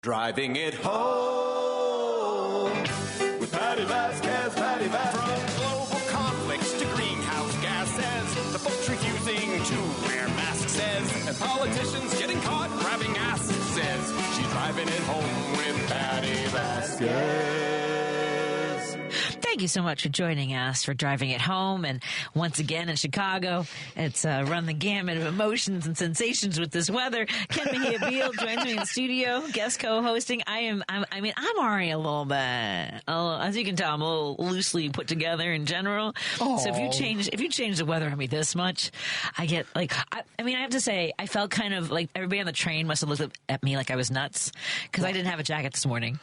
Driving it home with Patti Vasquez, Patti Vasquez. From global conflicts to greenhouse gases, the folks refusing to wear masks says, and politicians getting caught grabbing ass says, she's driving it home with Patti Vasquez. Thank you so much for joining us for Driving It Home. And once again in Chicago, it's run the gamut of emotions and sensations with this weather. Ken Mejia-Beal joins me in the studio, guest co-hosting. I'm already a little bit, as you can tell, I'm a little loosely put together in general. Aww. So if you change the weather on me this much, I get like, I have to say, I felt kind of like everybody on the train must have looked at me like I was nuts because I didn't have a jacket this morning.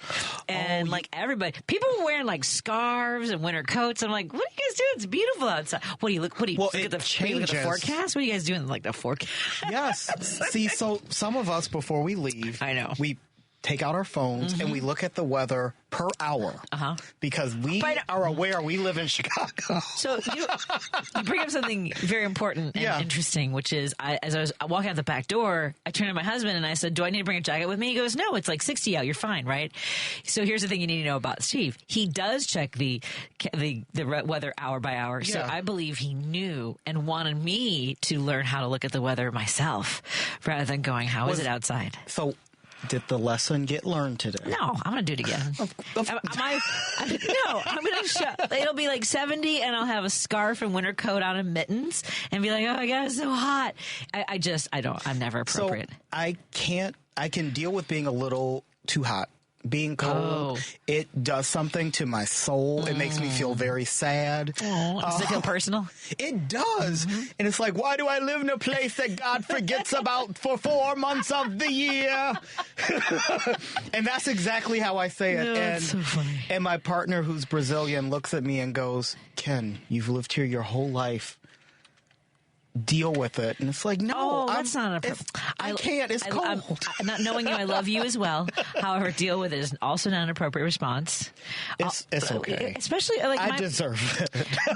And everybody, people were wearing like scarves and winter coats. I'm like, what are you guys doing? It's beautiful outside. Look at the forecast? What are you guys doing? Like the forecast? Yes. See, so some of us, before we leave, I know, we take out our phones and we look at the weather per hour because we are aware we live in Chicago. So you bring up something very important and interesting, which is as I was walking out the back door, I turned to my husband and I said, do I need to bring a jacket with me? He goes, no, it's like 60 out. You're fine, right? So here's the thing you need to know about Steve. He does check the weather hour by hour. So I believe he knew and wanted me to learn how to look at the weather myself rather than going, how is it outside? So did the lesson get learned today? No, I'm going to do it again. I'm going to shut. It'll be like 70 and I'll have a scarf and winter coat on and mittens and be like, oh my God, it's so hot. I'm never appropriate. So I can deal with being a little too hot. Being cold, it does something to my soul. It makes me feel very sad. Does it feel personal? It does. And it's like, why do I live in a place that God forgets about for 4 months of the year? And that's exactly how I say it. No, that's so funny. And my partner, who's Brazilian, looks at me and goes, Ken, you've lived here your whole life. Deal with it. And it's like, no, that's not I can't. It's cold. I'm not knowing you, I love you as well. However, deal with it is also not an appropriate response. It's okay. Especially like I deserve it.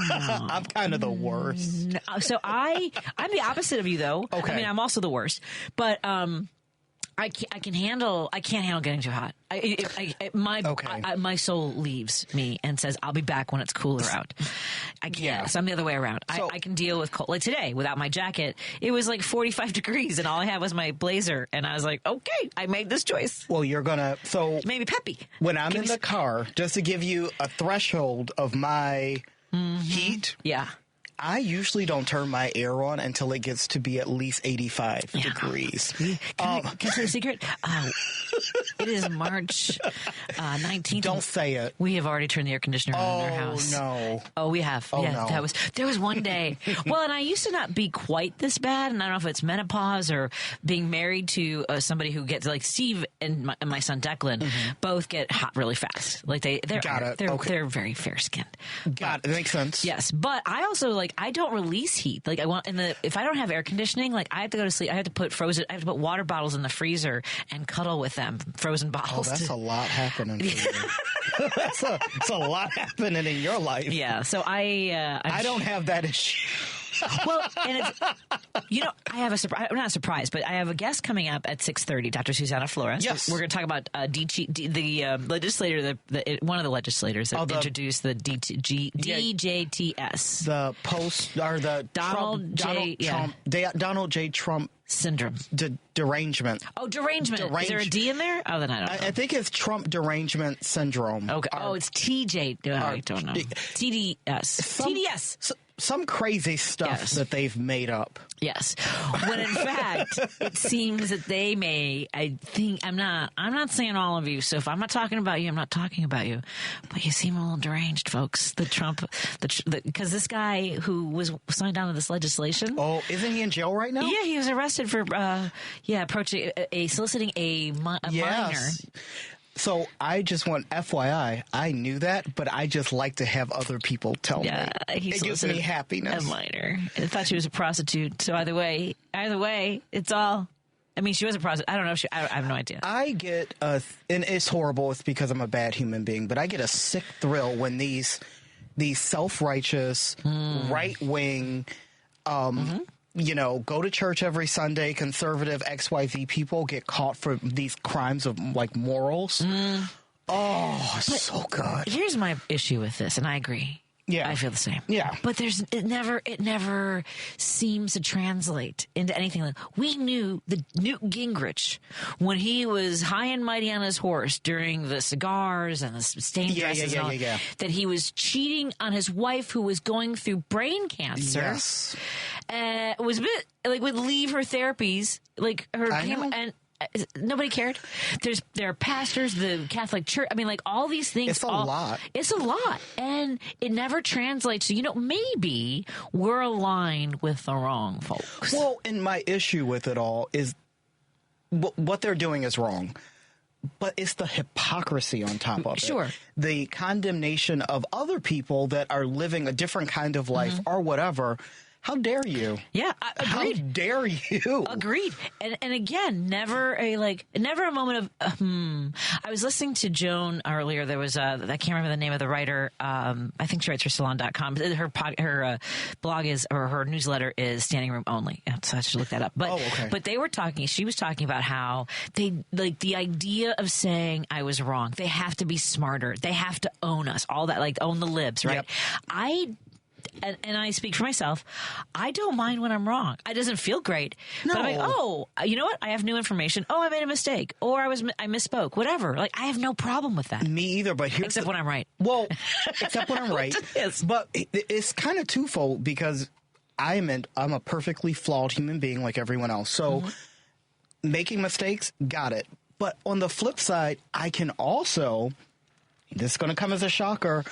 No. I'm kind of the worst. No. So I'm the opposite of you, though. Okay. I mean, I'm also the worst. But I can't handle getting too hot. My soul leaves me and says, I'll be back when it's cooler out. I can't. Yeah. So I'm the other way around. So, I can deal with cold. Like today, without my jacket, it was like 45 degrees and all I had was my blazer. And I was like, okay, I made this choice. Well, so maybe peppy. When I'm in the car, just to give you a threshold of my heat. Yeah. I usually don't turn my air on until it gets to be at least 85 degrees. Can I say a secret? It is March 19th. Don't say it. We have already turned the air conditioner on in our house. No. Oh, we have. Oh, yeah, no. There was one day. Well, and I used to not be quite this bad, and I don't know if it's menopause or being married to somebody who gets, like Steve and my son Declan, both get hot really fast. Like they're very fair skinned. Got it. It makes sense. Yes, but I also I don't release heat. Like if I don't have air conditioning, like I have to go to sleep. I have to put water bottles in the freezer and cuddle with them. Frozen bottles. Oh, that's a lot happening for you. It's a lot happening in your life. Yeah. So I don't have that issue. Well, and it's, I have a surprise. I'm not surprised, but I have a guest coming up at 6:30, Dr. Susana Flores. Yes. We're going to talk about the legislator, one of the legislators that introduced the DJTS. The Donald J. Trump syndrome. Derangement. Oh, derangement. Is there a D in there? Oh, then I don't know. I think it's Trump derangement syndrome. Okay. It's TJ. I don't know. TDS. TDS. Some crazy stuff that they've made up. Yes. When in fact, it seems that they may, I'm not saying all of you. So if I'm not talking about you, I'm not talking about you. But you seem a little deranged, folks. Because this guy who was signed on to this legislation. Oh, isn't he in jail right now? Yeah, he was arrested for, approaching soliciting a minor. So I just want FYI, I knew that, but I just like to have other people tell me. It gives me happiness. A minor. I thought she was a prostitute. So either way, it's all. I mean, she was a prostitute. I don't know if I have no idea. I get and it's horrible. It's because I'm a bad human being, but I get a sick thrill when these self-righteous, right-wing, go to church every Sunday, conservative XYZ people get caught for these crimes of like morals. Oh, so good. Here's my issue with this, and I agree. Yeah. I feel the same. Yeah. But it never seems to translate into anything. Like, we knew that Newt Gingrich, when he was high and mighty on his horse during the cigars and the stained dresses, that he was cheating on his wife who was going through brain cancer. Yes. Was a bit like would leave her therapies, like her and nobody cared. There are pastors, the Catholic Church. I mean, like all these things. It's a lot. It's a lot, and it never translates. So maybe we're aligned with the wrong folks. Well, and my issue with it all is what they're doing is wrong. But it's the hypocrisy on top of it. Sure. The condemnation of other people that are living a different kind of life or whatever. How dare you? Yeah, agreed. How dare you? Agreed. And again, never a moment of I was listening to Joan earlier. There was I can't remember the name of the writer. I think she writes for Salon.com. Her blog is, or her newsletter is Standing Room Only. So I should look that up. But but they were talking. She was talking about how they like the idea of saying I was wrong. They have to be smarter. They have to own us. All that, like own the libs, right? Yep. And I speak for myself. I don't mind when I'm wrong. It doesn't feel great. No. But I'm like, oh, you know what? I have new information. Oh, I made a mistake. Or I misspoke. Whatever. Like, I have no problem with that. Me either. But here's except when I'm right. Well, except when I'm right. Yes. But it's kind of twofold because I'm a perfectly flawed human being like everyone else. So making mistakes, got it. But on the flip side, I can also, this is going to come as a shocker,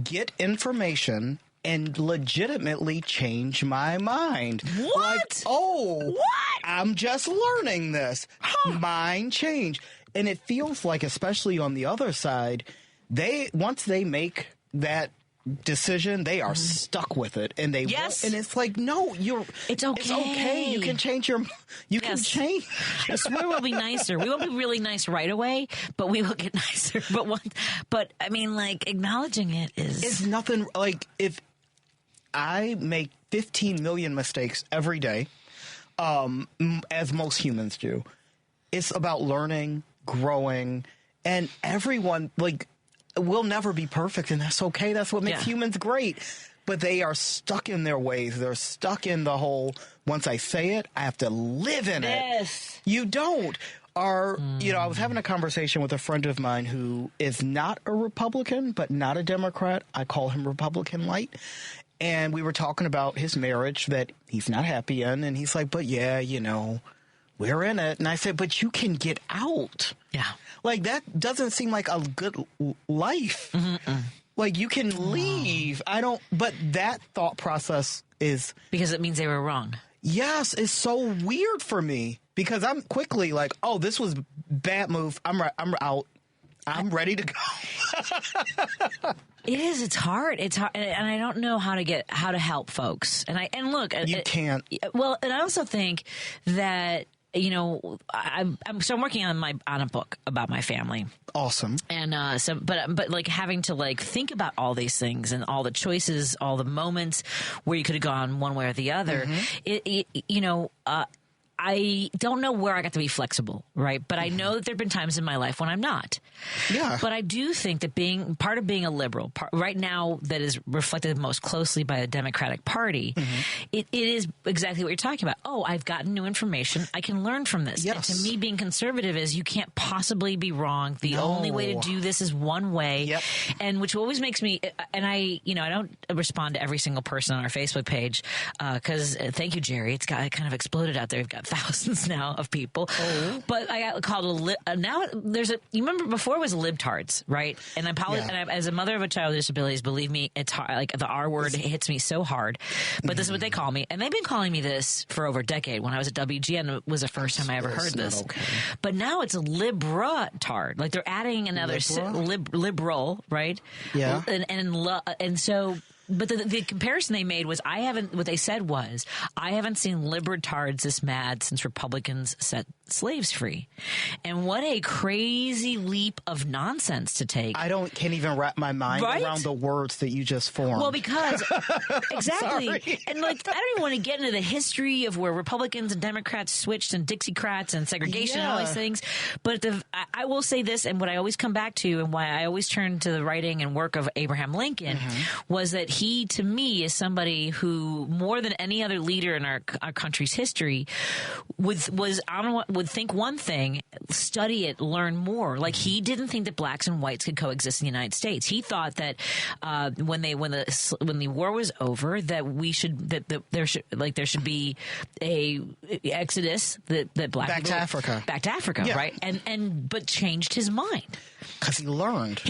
get information and legitimately change my mind. What? Like, what? I'm just learning this. Huh. Mind change. And it feels like, especially on the other side, once they make that decision, they are stuck with it, and they yes. and it's like, no, it's okay. You can change can change. I swear we'll be nicer. We won't be really nice right away, but we will get nicer. But I mean, like, acknowledging it is, it's nothing. Like, if I make 15 million mistakes every day, as most humans do, it's about learning, growing, and everyone, like, we'll never be perfect, and that's okay. That's what makes humans great. But they are stuck in their ways. They're stuck in the whole, once I say it, I have to live in it. You don't. I was having a conversation with a friend of mine who is not a Republican, but not a Democrat. I call him Republican light. And we were talking about his marriage that he's not happy in. And he's like, but yeah, we're in it. And I said, but you can get out. Yeah. Like, that doesn't seem like a good life. Like, you can leave. But that thought process is... because it means they were wrong. Yes, it's so weird for me. Because I'm quickly like, oh, this was bad move. I'm out. I'm ready to go. It is. It's hard. It's hard, and I don't know how to help folks. And look, you can't. Well, and I also think that I'm working on a book about my family. Awesome. And but like having to like think about all these things and all the choices, all the moments where you could have gone one way or the other. I don't know where I got to be flexible, right? But I know that there have been times in my life when I'm not. Yeah. But I do think that part of being a liberal, right now that is reflected most closely by the Democratic Party, it is exactly what you're talking about. Oh, I've gotten new information. I can learn from this. Yes. And to me, being conservative is you can't possibly be wrong. The only way to do this is one way. Yep. And which always makes me, and I don't respond to every single person on our Facebook page because, thank you, Jerry. It kind of exploded out there. We've got thousands now of people. But I got called now there's you remember before it was libtards, right? And I apologize. And as a mother of a child with disabilities, believe me, it's hard. Like, the R word hits me so hard. But this is what they call me. And they've been calling me this for over a decade. When I was at WGN, it was the first time I ever heard this. Okay. But now it's a libratard. Like, they're adding another liberal, right? Yeah. And so... But the comparison they made was I haven't seen libtards this mad since Republicans set slaves free. And what a crazy leap of nonsense to take. Can't even wrap my mind around the words that you just formed. Well, because exactly. And like, I don't even want to get into the history of where Republicans and Democrats switched and Dixiecrats and segregation and all these things. But I will say this, and what I always come back to and why I always turn to the writing and work of Abraham Lincoln was that he, to me, is somebody who, more than any other leader in our country's history, would think one thing, study it, learn more. Like, he didn't think that blacks and whites could coexist in the United States. He thought that when the war was over, that there should be a exodus that black back to Africa, right? But changed his mind. Because he learned.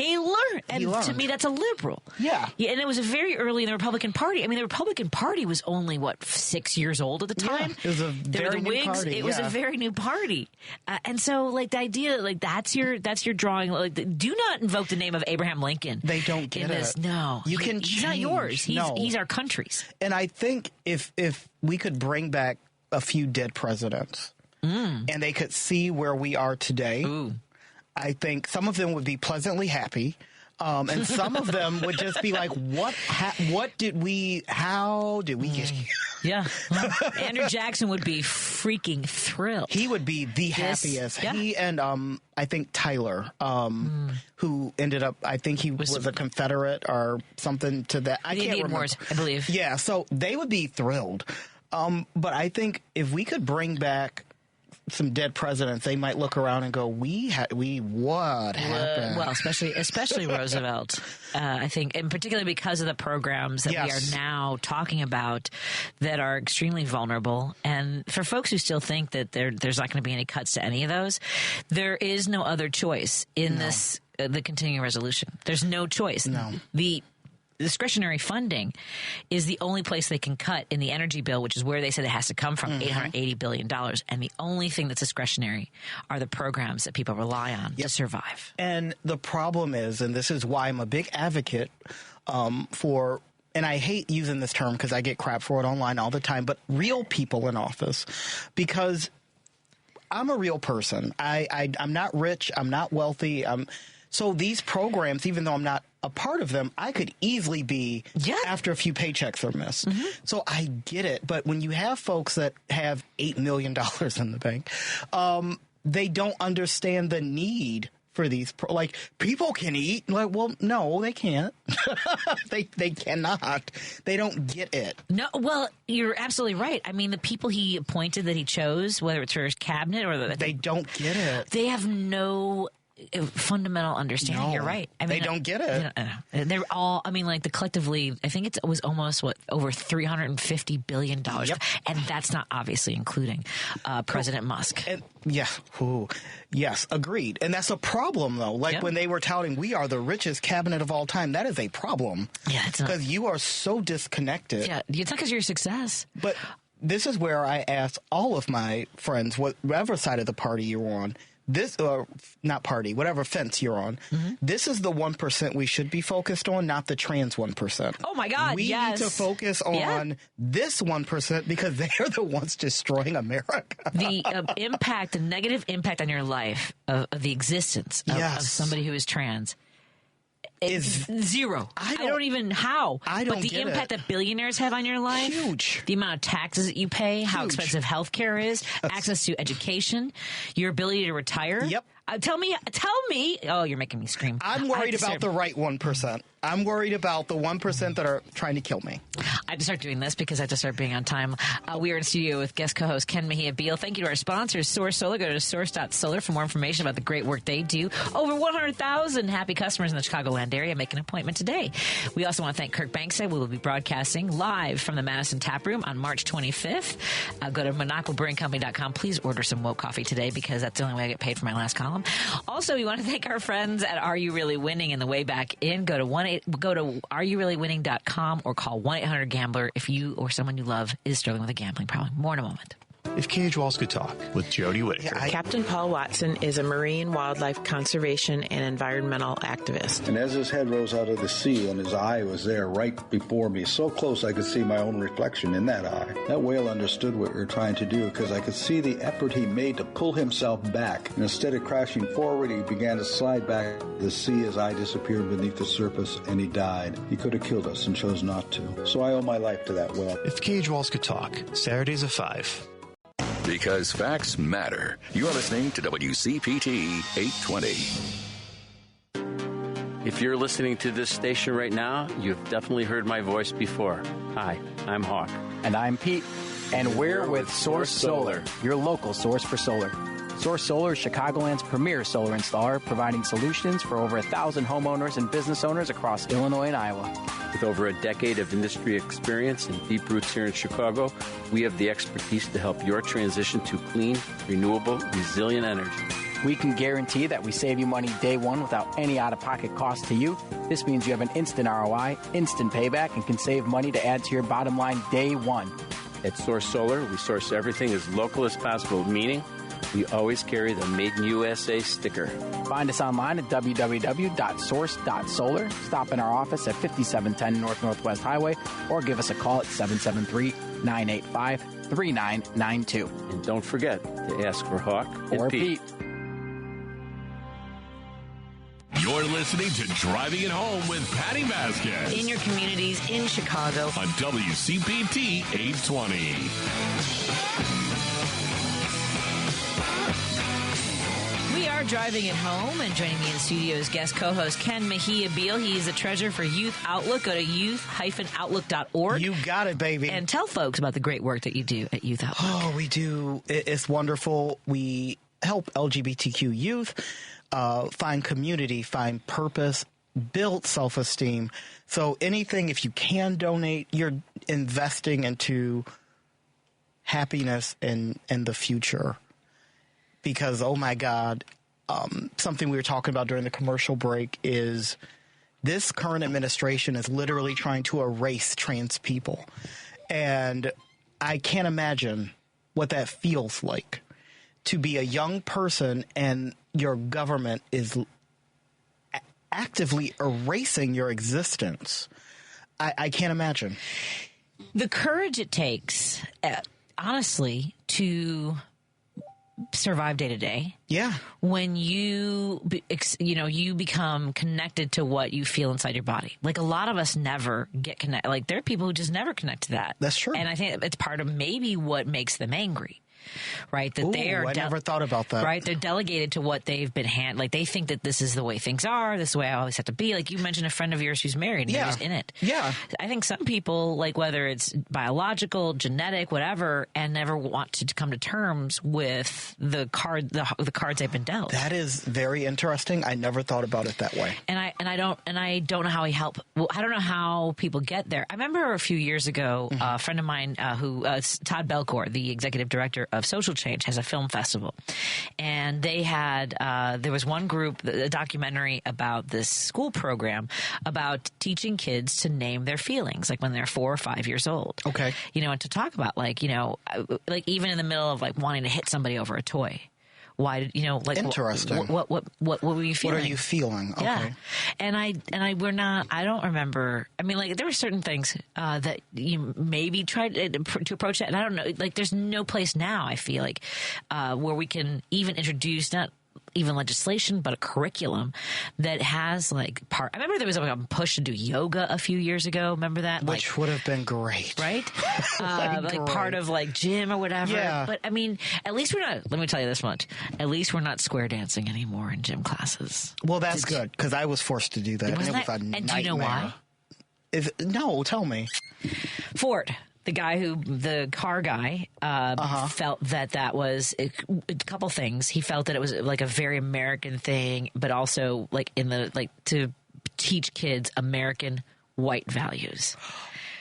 And to me, that's a liberal. Yeah. And it was very early in the Republican Party. I mean, the Republican Party was only, 6 years old at the time? Yeah, it was a very new party. It was a very new party. And so, like, the idea, like, that's your drawing. Like, do not invoke the name of Abraham Lincoln. They don't get it. No. He's not yours. He's our country's. And I think if we could bring back a few dead presidents and they could see where we are today, I think some of them would be pleasantly happy. And some of them would just be like, how did we get here? Yeah. Well, Andrew Jackson would be freaking thrilled. He would be the happiest. Yeah. He and I think Tyler, who ended up, I think he was a Confederate or something to that. I can't remember. Wars, I believe. Yeah, so they would be thrilled. But I think if we could bring back some dead presidents, they might look around and go, what happened? Well, especially Roosevelt, I think, and particularly because of the programs that we are now talking about that are extremely vulnerable. And for folks who still think that there's not going to be any cuts to any of those, there is no other choice in this, the continuing resolution. There's no choice. No. The discretionary funding is the only place they can cut in the energy bill, which is where they said it has to come from, $880 billion. And the only thing that's discretionary are the programs that people rely on to survive. And the problem is, and this is why I'm a big advocate for, and I hate using this term because I get crap for it online all the time, but real people in office, because I'm a real person. I'm not rich. I'm not wealthy. So these programs, even though I'm not a part of them, I could easily be after a few paychecks are missed. So I get it. But when you have folks that have $8 million in the bank, they don't understand the need for these. Like, people can eat. Like, well, no, they can't. They cannot. They don't get it. No, well, you're absolutely right. I mean, the people he appointed that he chose, whether it's for his cabinet or they don't get it. They have no fundamental understanding. No, you're right. I mean, they don't get it. They're all, I mean, like, collectively, I think it was almost over $350 billion. And that's not obviously including President Musk. And, yes, agreed. And that's a problem, though. Like, when they were touting, we are the richest cabinet of all time, that is a problem. Yeah, it's because you are so disconnected. Yeah, it's not because you're a success. But this is where I ask all of my friends, whatever side of the party you're on, whatever fence you're on, this is the 1% we should be focused on, not the trans 1%. Oh my God, we need to focus on this 1% because they are the ones destroying America. The impact, the negative impact on your life of the existence of somebody who is trans is zero. I don't even how. But the impact that billionaires have on your life, huge. The amount of taxes that you pay, how expensive healthcare is, access to education, your ability to retire. Yep. Tell me. Oh, you're making me scream. I'm worried about the right 1%. I'm worried about the 1% that are trying to kill me. I have to start doing this because I have to start being on time. We are in studio with guest co-host Ken Mejia-Beal. Thank you to our sponsors, Source Solar. Go to source.solar for more information about the great work they do. Over 100,000 happy customers in the Chicagoland area. Make an appointment today. We also want to thank Kirk Bankside. We will be broadcasting live from the Madison Tap Room on March 25th. Go to MonacleBrewingCompany.com. Please order some woke coffee today because that's the only way I get paid for my last column. Also, we want to thank our friends at Are You Really Winning in the way back in. Go to areyourreallywinning.com or call 1-800-GAMBLER if you or someone you love is struggling with a gambling problem. More in a moment. If cage walls could talk with Jody Whittaker. Captain Paul Watson is a marine wildlife conservation and environmental activist. And as his head rose out of the sea and his eye was there right before me, so close I could see my own reflection in that eye. That whale understood what we were trying to do because I could see the effort he made to pull himself back. And instead of crashing forward, he began to slide back to the sea as I disappeared beneath the surface, and he died. He could have killed us and chose not to. So I owe my life to that whale. If cage walls could talk, Saturdays at 5. Because facts matter. You're listening to WCPT 820. If you're listening to this station right now, you've definitely heard my voice before. Hi, I'm Hawk. And I'm Pete. And we're with Source Solar, your local source for solar. Source Solar is Chicagoland's premier solar installer, providing solutions for over 1,000 homeowners and business owners across Illinois and Iowa. With over a decade of industry experience and deep roots here in Chicago, we have the expertise to help your transition to clean, renewable, resilient energy. We can guarantee that we save you money day one without any out-of-pocket cost to you. This means you have an instant ROI, instant payback, and can save money to add to your bottom line day one. At Source Solar, we source everything as local as possible, meaning we always carry the Made in USA sticker. Find us online at www.source.solar. Stop in our office at 5710 North Northwest Highway or give us a call at 773-985-3992. And don't forget to ask for Hawk or and Pete. You're listening to Driving It Home with Patti Vasquez. In your communities in Chicago. On WCPT 820. We are driving it home, and joining me in the studio is guest co-host Ken Mejia-Beal. He's a treasurer for Youth Outlook. Go to youth-outlook.org. You got it, baby. And tell folks about the great work that you do at Youth Outlook. Oh, we do. It's wonderful. We help LGBTQ youth find community, find purpose, build self-esteem. So anything, if you can donate, you're investing into happiness and the future. Because, oh my God, something we were talking about during the commercial break is this current administration is literally trying to erase trans people. And I can't imagine what that feels like to be a young person and your government is actively erasing your existence. I can't imagine. The courage it takes, honestly, to survive day to day. Yeah. When you become connected to what you feel inside your body. Like a lot of us never get connected. Like there are people who just never connect to that. That's true. And I think it's part of maybe what makes them angry. Right, that they are. I never thought about that. Right, they're delegated to what they've been like they think that this is the way things are. This is the way I always have to be. Like you mentioned, a friend of yours who's married and who's in it. Yeah, I think some people, like whether it's biological, genetic, whatever, and never want to come to terms with the cards they've been dealt. That is very interesting. I never thought about it that way. And I don't know how he help. Well, I don't know how people get there. I remember a few years ago, a friend of mine who Todd Belcourt, the executive director of Social Change, has a film festival, and they had there was one group, a documentary about this school program about teaching kids to name their feelings, like when they're 4 or 5 years old. Okay, and to talk about like even in the middle of like wanting to hit somebody over a toy. Why did interesting? What were you feeling? What are you feeling? Okay. Yeah, and we're not. I don't remember. I mean, like there were certain things that you maybe tried to approach that, and I don't know. Like, there's no place now. I feel like where we can even introduce not even legislation, but a curriculum that has like part. I remember there was a push to do yoga a few years ago. Remember that? Which would have been great, right? Like part of like gym or whatever. Yeah. But I mean, at least we're not. Let me tell you this much: at least we're not square dancing anymore in gym classes. Well, that's good because I was forced to do that. And it was a nightmare. And do you know why? No, tell me. Ford. The car guy, felt that was a couple things. He felt that it was like a very American thing, but also like to teach kids American white values.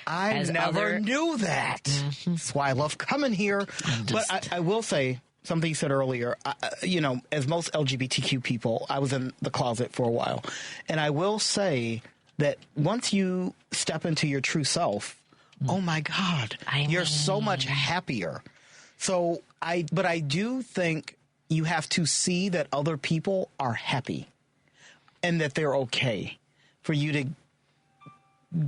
I never knew that. Mm-hmm. That's why I love coming here. But I will say something you said earlier. As most LGBTQ people, I was in the closet for a while, and I will say that once you step into your true self. Oh my God, you're so much happier. So I do think you have to see that other people are happy and that they're okay for you to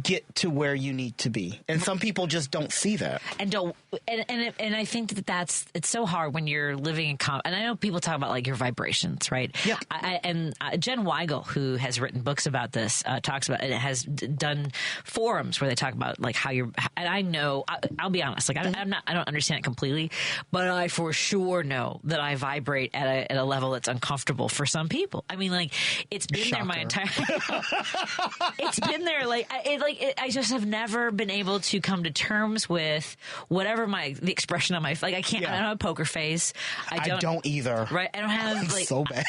get to where you need to be. And some people just don't see that. And I think that it's so hard when you're living in and I know people talk about like your vibrations, right? Yeah. And Jen Weigel, who has written books about this, talks about it, has done forums where they talk about like how you're, and I know, I'll be honest, like I don't understand it completely, but I for sure know that I vibrate at a level that's uncomfortable for some people. I mean, like it's been there my entire, it's been there I just have never been able to come to terms with whatever the expression on my face. Like I can't. Yeah. I don't have a poker face. I don't either. Right. I don't have like so bad.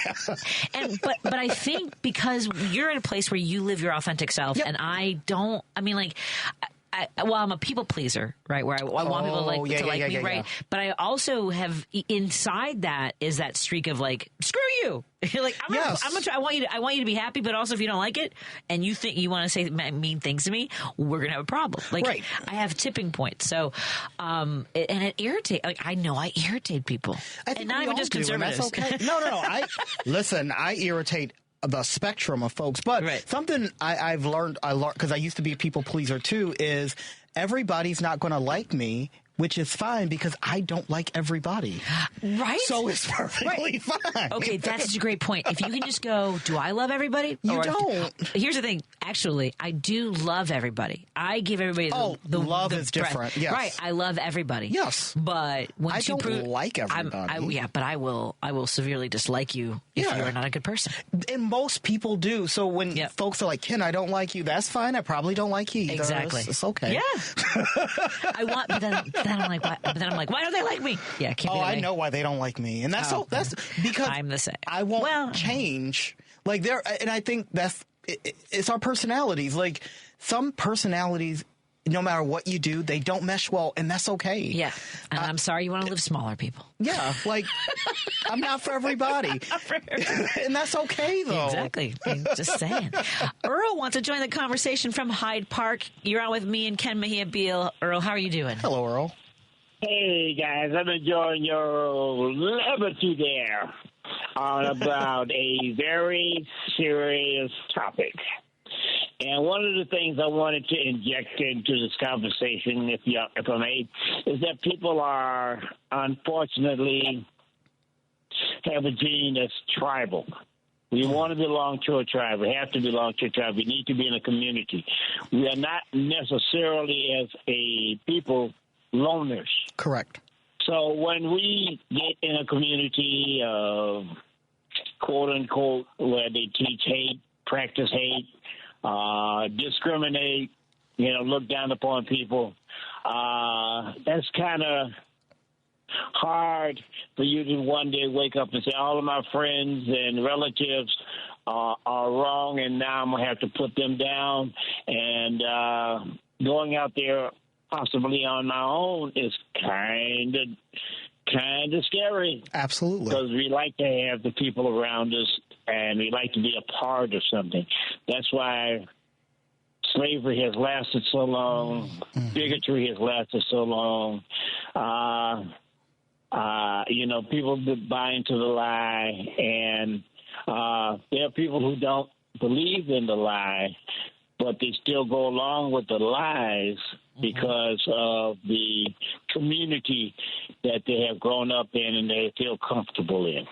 But I think because you're in a place where you live your authentic self, and I don't. I mean, like. I'm a people pleaser, right? Where I want people to like me, right? Yeah. But I also have inside that is that streak of like, screw you. You're like, I want you to be happy, but also if you don't like it and you think you want to say mean things to me, we're gonna have a problem. Like, right. I have tipping points. So, it irritates. Like, I know I irritate people, and not even just conservatives. That's okay. No. I irritate the spectrum of folks, but something I've learned because I used to be a people pleaser too, is everybody's not going to like me, which is fine because I don't like everybody. Right. So it's perfectly fine. Okay, that's such a great point. If you can just go, do I love everybody? You don't. Here's the thing. Actually, I do love everybody. I give everybody the love is different. Yes. Right. I love everybody. Yes. But when I don't like everybody. But I will severely dislike you if you are not a good person. And most people do. So when folks are like, Ken, I don't like you, that's fine. I probably don't like you either. Exactly. It's okay. Yeah. But then I'm like, why don't they like me? Yeah, I know why they don't like me, and that's because I'm the same. I won't change. Like and I think it's our personalities. Like some personalities, no matter what you do, they don't mesh well, and that's okay. Yeah, and I'm sorry you want to live smaller, people. Yeah, like I'm not for everybody, and that's okay though. Exactly. I'm just saying. Earl wants to join the conversation from Hyde Park. You're on with me and Ken Mejia-Beal. Earl, how are you doing? Hello, Earl. Hey, guys, I'm enjoying your levity there about a very serious topic. And one of the things I wanted to inject into this conversation, if I may, is that people are, unfortunately, have a gene that's tribal. We want to belong to a tribe. We have to belong to a tribe. We need to be in a community. We are not necessarily, as a people, loners. Correct. So when we get in a community of quote unquote where they teach hate, practice hate, discriminate, look down upon people, that's kind of hard for you to one day wake up and say all of my friends and relatives are wrong, and now I'm going to have to put them down. And going out there possibly on my own is kind of scary. Absolutely. Because we like to have the people around us, and we like to be a part of something. That's why slavery has lasted so long. Mm-hmm. Bigotry has lasted so long. People buy into the lie, and there are people who don't believe in the lie, but they still go along with the lies because of the community that they have grown up in and they feel comfortable in.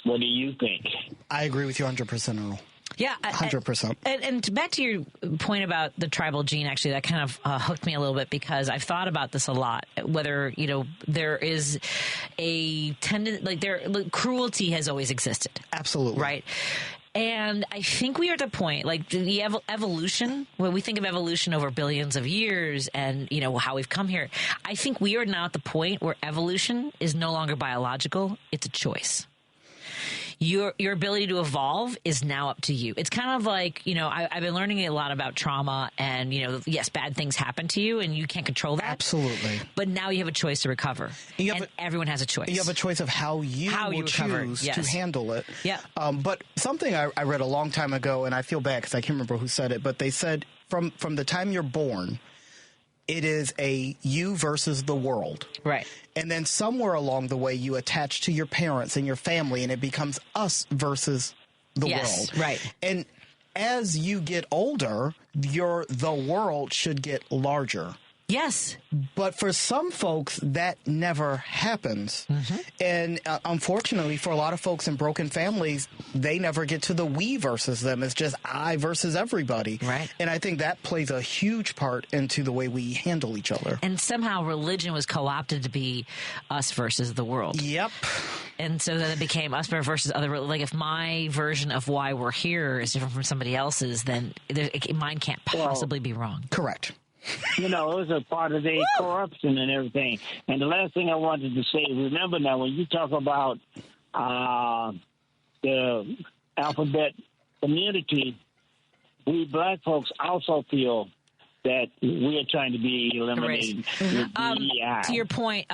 What do you think? I agree with you 100%, Earl. Yeah, 100%. And back to your point about the tribal gene, actually, that kind of hooked me a little bit because I've thought about this a lot. Whether there is a cruelty has always existed. Absolutely, right. And I think we are at the point, like the evolution, when we think of evolution over billions of years and, how we've come here, I think we are now at the point where evolution is no longer biological. It's a choice. Your ability to evolve is now up to you. It's kind of like, I've been learning a lot about trauma and, yes, bad things happen to you and you can't control that. Absolutely. But now you have a choice to recover. Everyone has a choice. You have a choice of how you choose to handle it. Yeah. But something I read a long time ago, and I feel bad because I can't remember who said it, but they said from the time you're born, it is a you versus the world. Right. And then somewhere along the way, you attach to your parents and your family, and it becomes us versus the world. Right. And as you get older, the world should get larger. Yes. But for some folks, that never happens. Mm-hmm. And unfortunately, for a lot of folks in broken families, they never get to the we versus them. It's just I versus everybody. Right. And I think that plays a huge part into the way we handle each other. And somehow religion was co-opted to be us versus the world. Yep. And so then it became us versus other. Like, if my version of why we're here is different from somebody else's, then mine can't possibly be wrong. Correct. You know, it was a part of the corruption and everything. And the last thing I wanted to say, remember now, when you talk about the alphabet community, we black folks also feel that we are trying to be eliminated. To your point,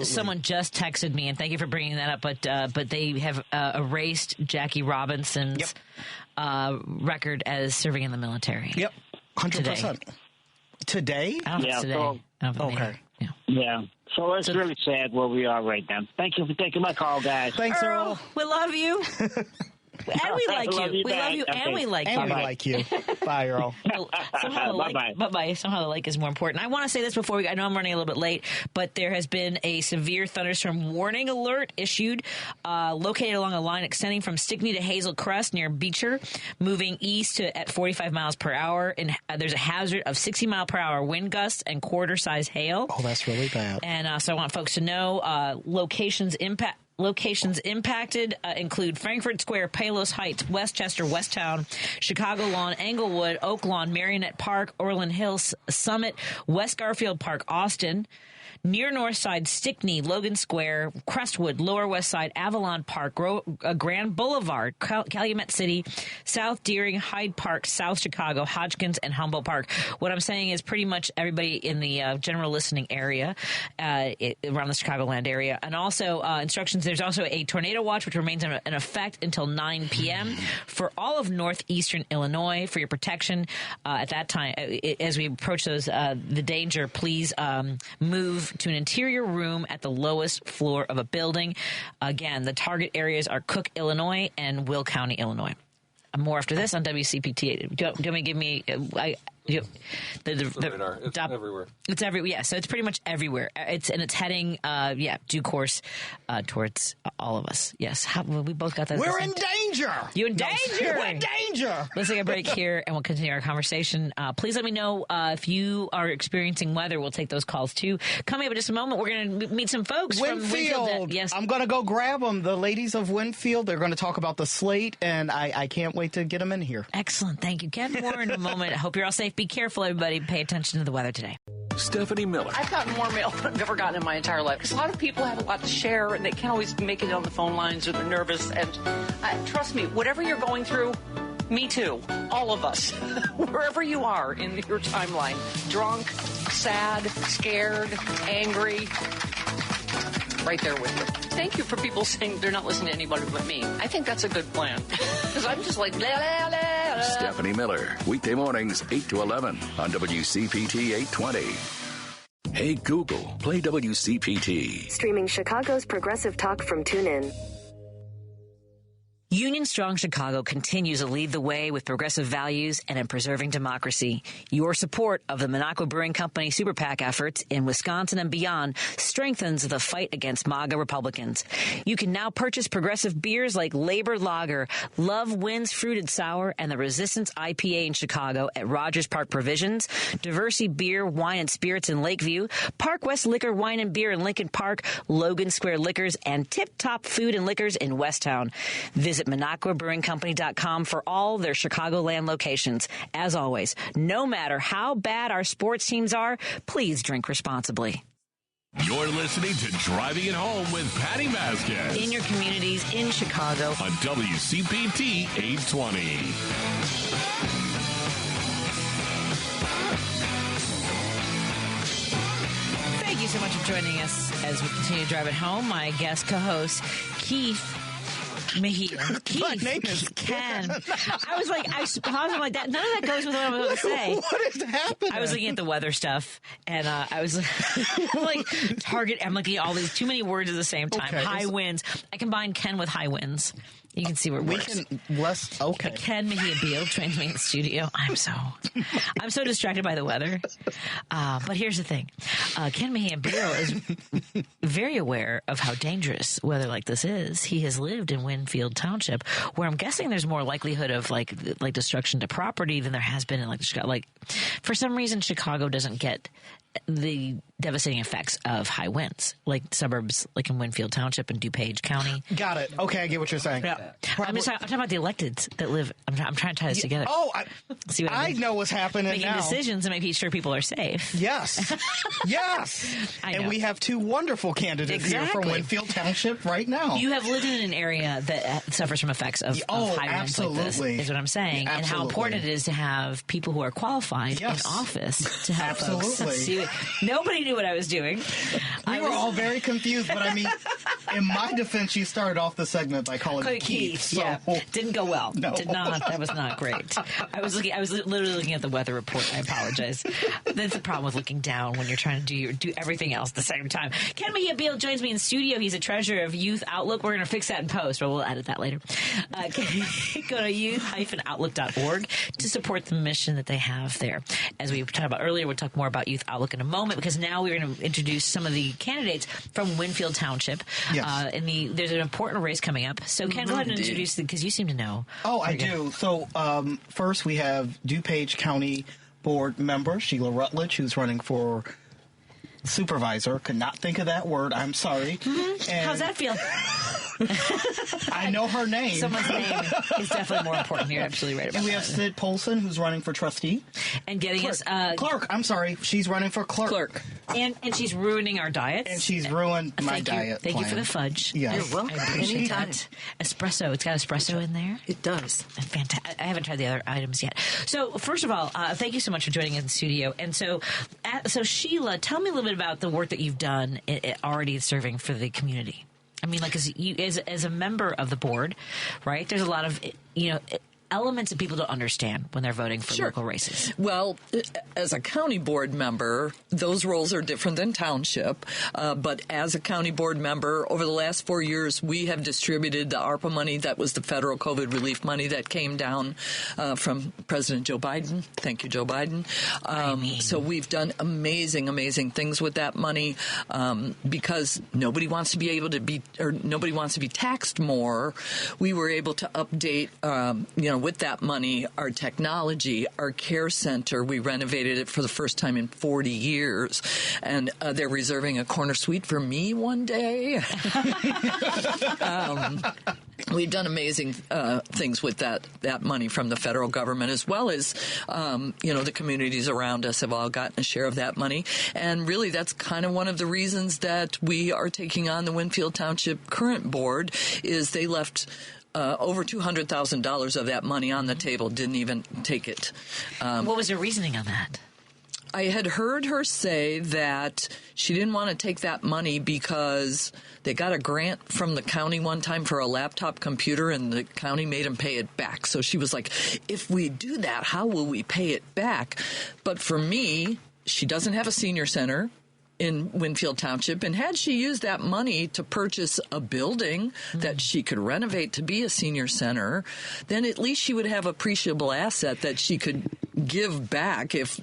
someone just texted me, and thank you for bringing that up, but they have erased Jackie Robinson's record as serving in the military. Yep, 100%. Today? I don't know if it's today. Okay. Yeah. So it's really sad where we are right now. Thank you for taking my call, guys. Thanks, Earl. We love you. And we like you. We love you, and we like you. And we like you. Bye, Earl. Bye-bye. Somehow the like is more important. I want to say this before I know I'm running a little bit late, but there has been a severe thunderstorm warning alert issued, located along a line extending from Stickney to Hazel Crest near Beecher, moving east at 45 miles per hour. And there's a hazard of 60-mile-per-hour wind gusts and quarter-size hail. Oh, that's really bad. And so I want folks to know locations impacted include Frankfurt Square, Palos Heights, Westchester, Westtown, Chicago Lawn, Englewood, Oak Lawn, Marionette Park, Orland Hills, Summit, West Garfield Park, Austin, near North Side, Stickney, Logan Square, Crestwood, Lower West Side, Avalon Park, Grand Boulevard, Calumet City, South Deering, Hyde Park, South Chicago, Hodgkins, and Humboldt Park. What I'm saying is pretty much everybody in the general listening area around the Chicagoland area. And also instructions, there's also a tornado watch, which remains in effect until 9 p.m. for all of northeastern Illinois. For your protection at that time, as we approach the danger, please move to an interior room at the lowest floor of a building. Again, the target areas are Cook, Illinois, and Will County, Illinois. More after this on WCPT. Do you want me to give me... the radar. It's everywhere. It's everywhere. Yeah, so it's pretty much everywhere. It's heading, due course towards all of us. Yes, we both got that. We're in danger. You in danger? We're in danger. Let's take a break here, and we'll continue our conversation. Please let me know if you are experiencing weather. We'll take those calls too. Coming up in just a moment, we're going to meet some folks from Winfield. Yes, I'm going to go grab them. The ladies of Winfield. They're going to talk about the slate, and I can't wait to get them in here. Excellent. Thank you, Ken. More in a moment. I hope you're all safe. Be careful, everybody. Pay attention to the weather today. Stephanie Miller. I've gotten more mail than I've ever gotten in my entire life. Because a lot of people have a lot to share, and they can't always make it on the phone lines, or they're nervous. And trust me, whatever you're going through, me too. All of us. Wherever you are in your timeline. Drunk, sad, scared, angry. Right there with you. Thank you for people saying they're not listening to anybody but me. I think that's a good plan. Because I'm just like, blah, blah, blah. Stephanie Miller, weekday mornings, 8 to 11 on WCPT 820. Hey, Google, play WCPT. Streaming Chicago's progressive talk from TuneIn. Union Strong Chicago continues to lead the way with progressive values and in preserving democracy. Your support of the Minocqua Brewing Company Super PAC efforts in Wisconsin and beyond strengthens the fight against MAGA Republicans. You can now purchase progressive beers like Labor Lager, Love Wins Fruited Sour, and the Resistance IPA in Chicago at Rogers Park Provisions, Diversity Beer, Wine, and Spirits in Lakeview, Park West Liquor, Wine, and Beer in Lincoln Park, Logan Square Liquors, and Tip Top Food and Liquors in Westtown. Visit MinocquaBrewingCompany.com for all their Chicagoland locations. As always, no matter how bad our sports teams are, please drink responsibly. You're listening to Driving It Home with Patti Vasquez. In your communities, in Chicago. On WCPT 820. Thank you so much for joining us as we continue to drive it home. My guest co-host, Keith Mejia. My name is Ken. I was like, I paused. I'm like, that. None of that goes with what I was going to say. What is happening? I was looking at the weather stuff, and I was like, Target. I'm looking at all these too many words at the same time. Okay. High winds. I combined Ken with high winds. You can see where it works. Okay. Ken Mejia-Beal joins me in the studio. I'm so distracted by the weather. But here's the thing. Ken Mejia-Beal is very aware of how dangerous weather like this is. He has lived in Winfield Township, where I'm guessing there's more likelihood of like destruction to property than there has been in Chicago. Like, for some reason, Chicago doesn't get the devastating effects of high winds, like suburbs like in Winfield Township and DuPage County. Got it. Okay, I get what you're saying. Yeah. I'm talking about the electeds that live. I'm trying to tie this together. Oh, see what I know what's happening making now. decisions and making sure people are safe. Yes. Yes. And we have two wonderful candidates here from Winfield Township right now. You have lived in an area that suffers from effects of high winds like this, is what I'm saying. Yeah, and how important it is to have people who are qualified in office to help folks see it. Nobody knew what I was doing. We were all very confused, but I mean, in my defense, you started off the segment by calling it Keith. So. Yeah, didn't go well. No. Did not. That was not great. I was literally looking at the weather report. I apologize. That's the problem with looking down when you're trying to do everything else at the same time. Ken Mejia-Beal joins me in studio. He's a treasurer of Youth Outlook. We're going to fix that in post, but we'll edit that later. Go to youth-outlook.org to support the mission that they have there. As we talked about earlier, we'll talk more about Youth Outlook in a moment, because now we're going to introduce some of the candidates from Winfield Township. Yes. There's an important race coming up. So, Ken, go ahead and introduce them, because you seem to know. Oh, I do. So, first we have DuPage County Board member Sheila Rutledge, who's running for supervisor. Could not think of that word. I'm sorry. Mm-hmm. How's that feel? I know her name. Someone's name is definitely more important. You're absolutely right about that. And we have Cyd Paulsen, who's running for trustee. And getting clerk. us... clerk. I'm sorry. She's running for clerk. And she's ruining our diets. And she's ruined my diet Thank plan. you for the fudge. Yes. You're welcome. I appreciate that. Espresso. It's got espresso in there. It does. Fantastic. I haven't tried the other items yet. So, first of all, thank you so much for joining us in the studio. And so Sheila, tell me a little bit about the work that you've done already serving for the community. I mean, like, as a member of the board, right? There's a lot of, elements that people don't understand when they're voting for local races. Well, as a county board member, those roles are different than township. But as a county board member, over the last 4 years, we have distributed the ARPA money. That was the federal COVID relief money that came down from President Joe Biden. Thank you, Joe Biden. So we've done amazing things with that money because nobody wants to be taxed more. We were able to update, with that money, our technology, our care center. We renovated it for the first time in 40 years, and they're reserving a corner suite for me one day. We've done amazing things with that money from the federal government, as well as, the communities around us have all gotten a share of that money. And really, that's kind of one of the reasons that we are taking on the Winfield Township current board, is they left over $200,000 of that money on the table, didn't even take it. What was her reasoning on that? I had heard her say that she didn't want to take that money because they got a grant from the county one time for a laptop computer, and the county made them pay it back. So she was like, if we do that, how will we pay it back? But for me, she doesn't have a senior center in Winfield Township, and had she used that money to purchase a building that she could renovate to be a senior center, then at least she would have appreciable asset that she could give back if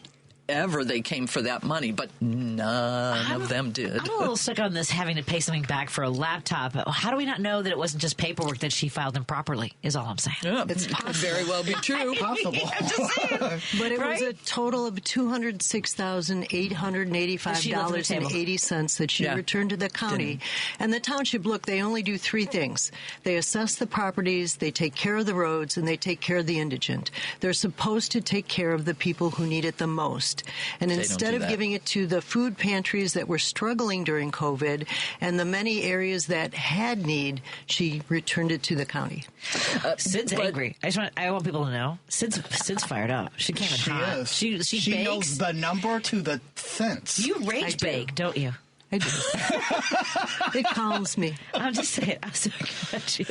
ever they came for that money, but none of them did. I'm a little stuck on this having to pay something back for a laptop. How do we not know that it wasn't just paperwork that she filed improperly, is all I'm saying. Yeah, it could very well be true. Possible. But it was a total of $206,885.80 that she returned to the county. And the township, look, they only do three things. They assess the properties, they take care of the roads, and they take care of the indigent. They're supposed to take care of the people who need it the most. And instead of giving it to the food pantries that were struggling during COVID and the many areas that had need, she returned it to the county. Cyd's angry. I want people to know. Cyd's fired up. She came in hot. She knows the number to the cents. You rage bake, don't you? I do. It calms me. I'm just saying. I'm sorry about you.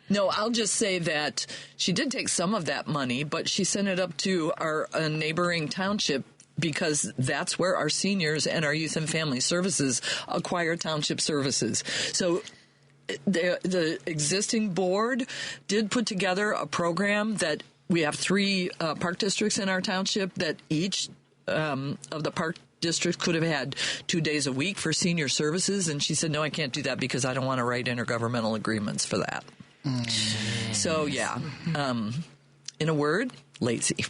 No, I'll just say that she did take some of that money, but she sent it up to our neighboring township because that's where our seniors and our youth and family services acquire township services. So the existing board did put together a program that we have 3 park districts in our township that each of the park district could have had 2 days a week for senior services. And she said, no, I can't do that because I don't want to write intergovernmental agreements for that. So, yeah. In a word, lazy.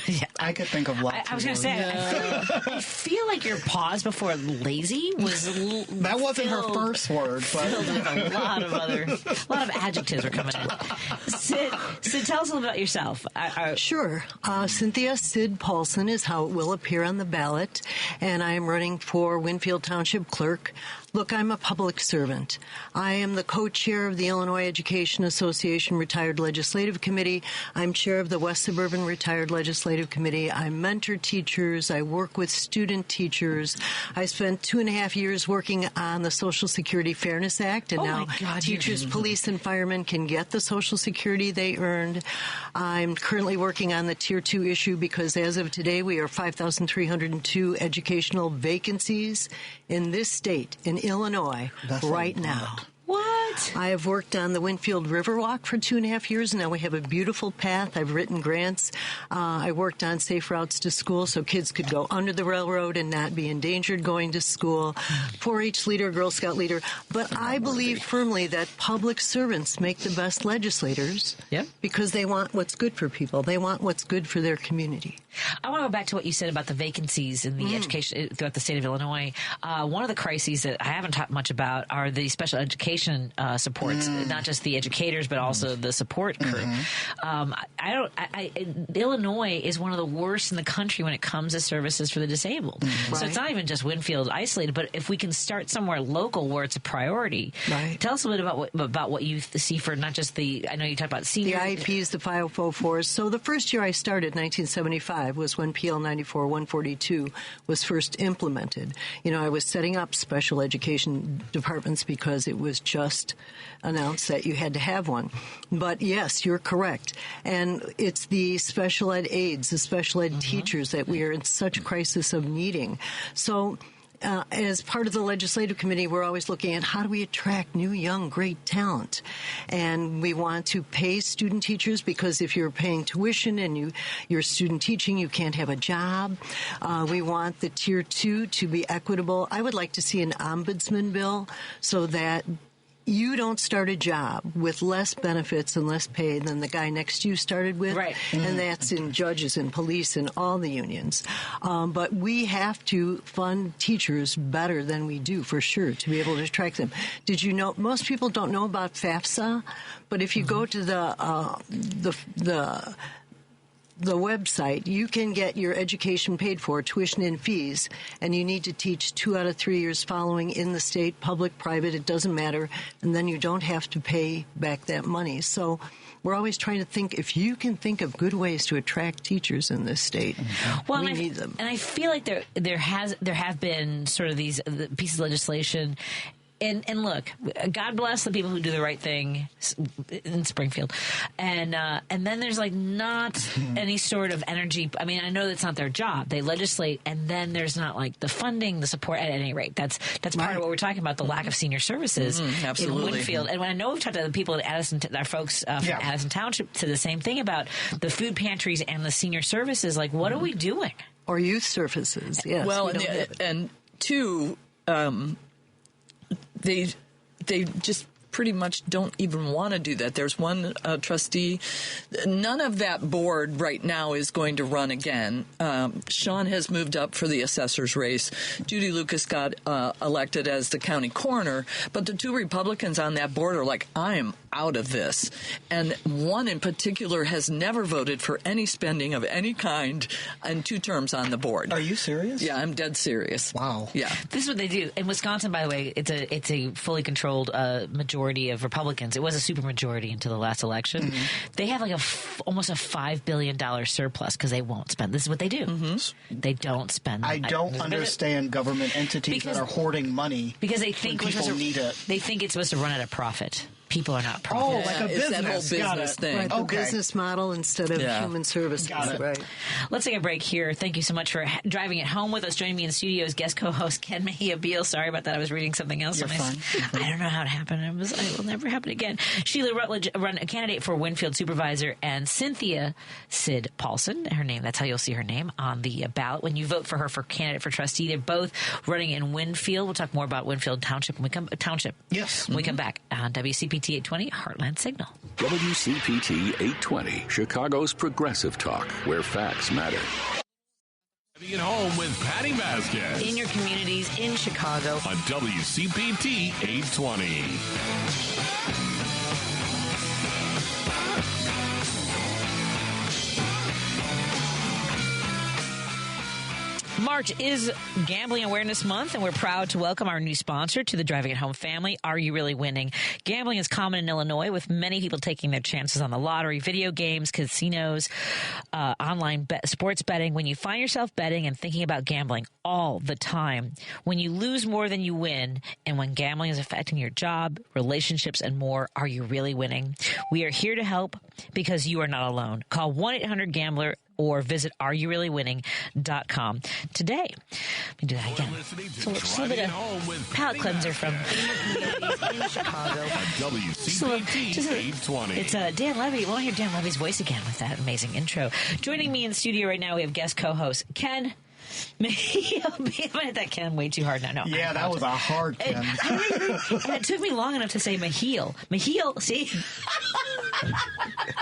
Yeah, I could think of lots. I was going to say, I feel like your pause before lazy was that wasn't her first word, but filled with a lot of adjectives are coming in. Cyd, tell us a little about yourself. Sure. Cynthia Cyd Paulsen is how it will appear on the ballot, and I am running for Winfield Township Clerk. Look, I'm a public servant. I am the co-chair of the Illinois Education Association Retired Legislative Committee. I'm chair of the West Suburban Retired Legislative Committee. I mentor teachers. I work with student teachers. I spent 2.5 years working on the Social Security Fairness Act, and now teachers, police, and firemen can get the Social Security they earned. I'm currently working on the Tier 2 issue because as of today, we are 5,302 educational vacancies in this state, in Illinois, right now. What? I have worked on the Winfield Riverwalk for 2.5 years. Now we have a beautiful path. I've written grants. I worked on safe routes to school so kids could go under the railroad and not be endangered going to school. 4-H leader, Girl Scout leader. But I believe firmly that public servants make the best legislators because they want what's good for people. They want what's good for their community. I want to go back to what you said about the vacancies in the education throughout the state of Illinois. One of the crises that I haven't talked much about are the special education supports, not just the educators, but also the support crew. Illinois is one of the worst in the country when it comes to services for the disabled. So it's not even just Winfield isolated, but if we can start somewhere local where it's a priority. Tell us a bit about what you see for not just I know you talked about seniors. The IEPs, the 504s. So the first year I started, 1975, was when PL 94-142 was first implemented. You know, I was setting up special education departments because it was just announced that you had to have one. But yes, you're correct. And it's the special ed aides, the special ed teachers that we are in such crisis of needing. So as part of the legislative committee, we're always looking at how do we attract new, young, great talent. And we want to pay student teachers because if you're paying tuition and you're student teaching, you can't have a job. We want the Tier 2 to be equitable. I would like to see an ombudsman bill so that you don't start a job with less benefits and less pay than the guy next to you started with. And that's in judges and police and all the unions. But we have to fund teachers better than we do, for sure, to be able to attract them. Did you know, most people don't know about FAFSA, but if you go to the website, you can get your education paid for, tuition and fees, and you need to teach 2 out of 3 years following in the state, public, private, it doesn't matter, and then you don't have to pay back that money. So we're always trying to think, if you can think of good ways to attract teachers in this state, we need them. And I feel like there have been sort of these pieces of legislation. And look, God bless the people who do the right thing in Springfield, and then there's like not any sort of energy. I mean, I know that's not their job. They legislate, and then there's not like the funding, the support. At any rate, that's part of what we're talking about: the lack of senior services in Winfield. And when I know we've talked to the people at Addison, our folks from Addison Township, to the same thing about the food pantries and the senior services. Like, what are we doing? Or youth services? Yes. Well, and two. They just pretty much don't even want to do that. There's one trustee. None of that board right now is going to run again. Sean has moved up for the assessor's race. Judy Lucas got elected as the county coroner, but the 2 Republicans on that board are like, I'm out of this. And one in particular has never voted for any spending of any kind in 2 terms on the board. Are you serious? Yeah, I'm dead serious. Wow. Yeah. This is what they do. In Wisconsin, by the way, it's a fully controlled majority of Republicans. It was a supermajority until the last election. They have like almost a $5 billion surplus because they won't spend. This is what they do. They don't spend. I don't understand government entities that are hoarding money because they think people need it. They think it's supposed to run at a profit. people are not profit. Like a business. That whole business thing. Right, the business model instead of human services. Right. Let's take a break here. Thank you so much for driving it home with us. Joining me in the studio is guest co-host Ken Mejia-Beal. Sorry about that. I was reading something else. You're fine. I don't know how it happened. It will never happen again. Sheila Rutledge, a candidate for Winfield supervisor, and Cyd Paulsen, her name, that's how you'll see her name on the ballot when you vote for her for candidate for trustee. They're both running in Winfield. We'll talk more about Winfield Township when we come when we come back on WCPT 820 Heartland Signal. WCPT 820, Chicago's progressive talk, where facts matter. Driving it home with Patti Vasquez. In your communities, in Chicago. On WCPT 820. March is Gambling Awareness Month, and we're proud to welcome our new sponsor to the Driving It Home family, Are You Really Winning? Gambling is common in Illinois, with many people taking their chances on the lottery, video games, casinos, online sports betting. When you find yourself betting and thinking about gambling all the time, when you lose more than you win, and when gambling is affecting your job, relationships, and more, are you really winning? We are here to help because you are not alone. Call 1-800-GAMBLER or visit areyoureallywinning.com today. Let me do that again. So let's a bit of palate cleanser from in Chicago. WCPT 820. It's Dan Levy. We want to hear Dan Levy's voice again with that amazing intro. Joining me in the studio right now, we have guest co-host Ken Mejia-Beal. I'm going to hit that Ken way too hard now. No, yeah, that was a hard Ken. And it took me long enough to say Mejia. See?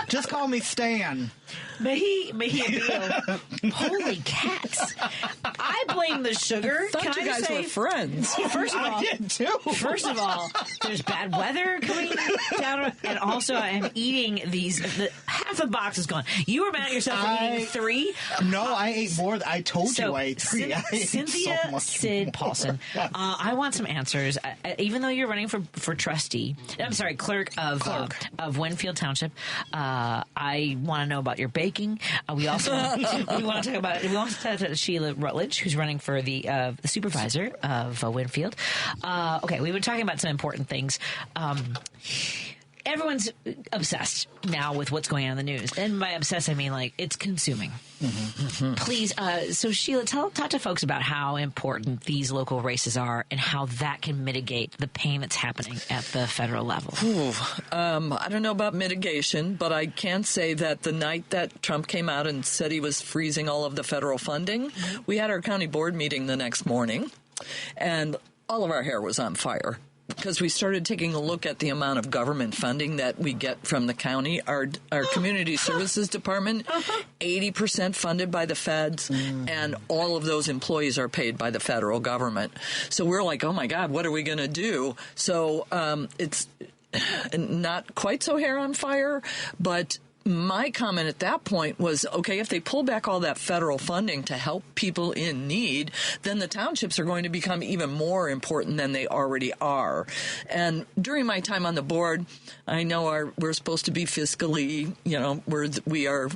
Just call me Stan. Mejia-Beal. Holy cats. I blame the sugar. I thought you guys were friends. First of all, I did too. First of all, there's bad weather coming down, and also I'm eating these. Half a box is gone. You were mad at yourself for eating 3? No, I ate more. I told you I ate 3. Cynthia Cyd Paulsen, I want some answers. Even though you're running for trustee, I'm sorry, clerk of Winfield Township, I want to know about your baking. We also want to talk about Sheila Rutledge, who's running for the supervisor of Winfield. Okay, we've been talking about some important things. Everyone's obsessed now with what's going on in the news. And by obsessed, I mean, like, it's consuming. Mm-hmm. Please, so Sheila, talk to folks about how important these local races are and how that can mitigate the pain that's happening at the federal level. I don't know about mitigation, but I can say that the night that Trump came out and said he was freezing all of the federal funding, we had our county board meeting the next morning, and all of our hair was on fire. Because we started taking a look at the amount of government funding that we get from the county. Our community services department, 80% funded by the feds, and all of those employees are paid by the federal government. So we're like, oh my God, what are we going to do? So it's not quite so hair on fire, but my comment at that point was, okay, if they pull back all that federal funding to help people in need, then the townships are going to become even more important than they already are. And during my time on the board, I know we're supposed to be fiscally, we are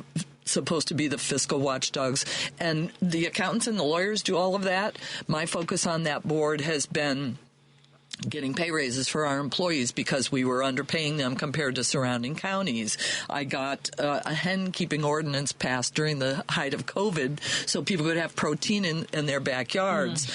supposed to be the fiscal watchdogs, and the accountants and the lawyers do all of that. My focus on that board has been getting pay raises for our employees because we were underpaying them compared to surrounding counties. I got a hen keeping ordinance passed during the height of COVID so people could have protein in their backyards.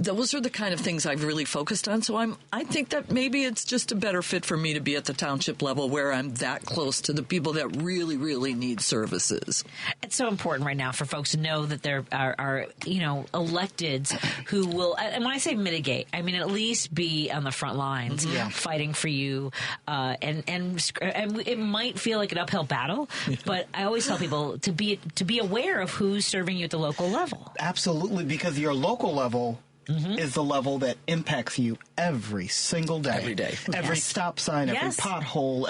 Those are the kind of things I've really focused on. So I think that maybe it's just a better fit for me to be at the township level where I'm that close to the people that really, really need services. It's so important right now for folks to know that there are electeds who will, and when I say mitigate, I mean at least be on the front lines fighting for you. And it might feel like an uphill battle, but I always tell people to be aware of who's serving you at the local level. Absolutely, because your local level is the level that impacts you every single day. Every day. Every stop sign, every pothole,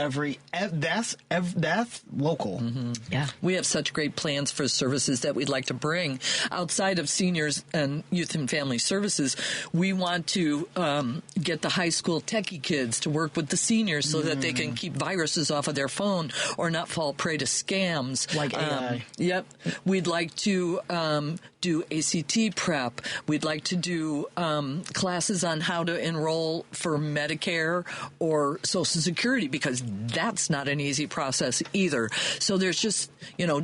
that's local. Yeah. We have such great plans for services that we'd like to bring. Outside of seniors and youth and family services, we want to get the high school techie kids to work with the seniors so that they can keep viruses off of their phone or not fall prey to scams. Like AI. Yep. We'd like to do ACT prep. We'd like to do classes on how to enroll for Medicare or Social Security, because that's not an easy process either. So there's just,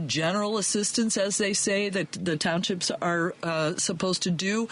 general assistance, as they say, that the townships are supposed to do.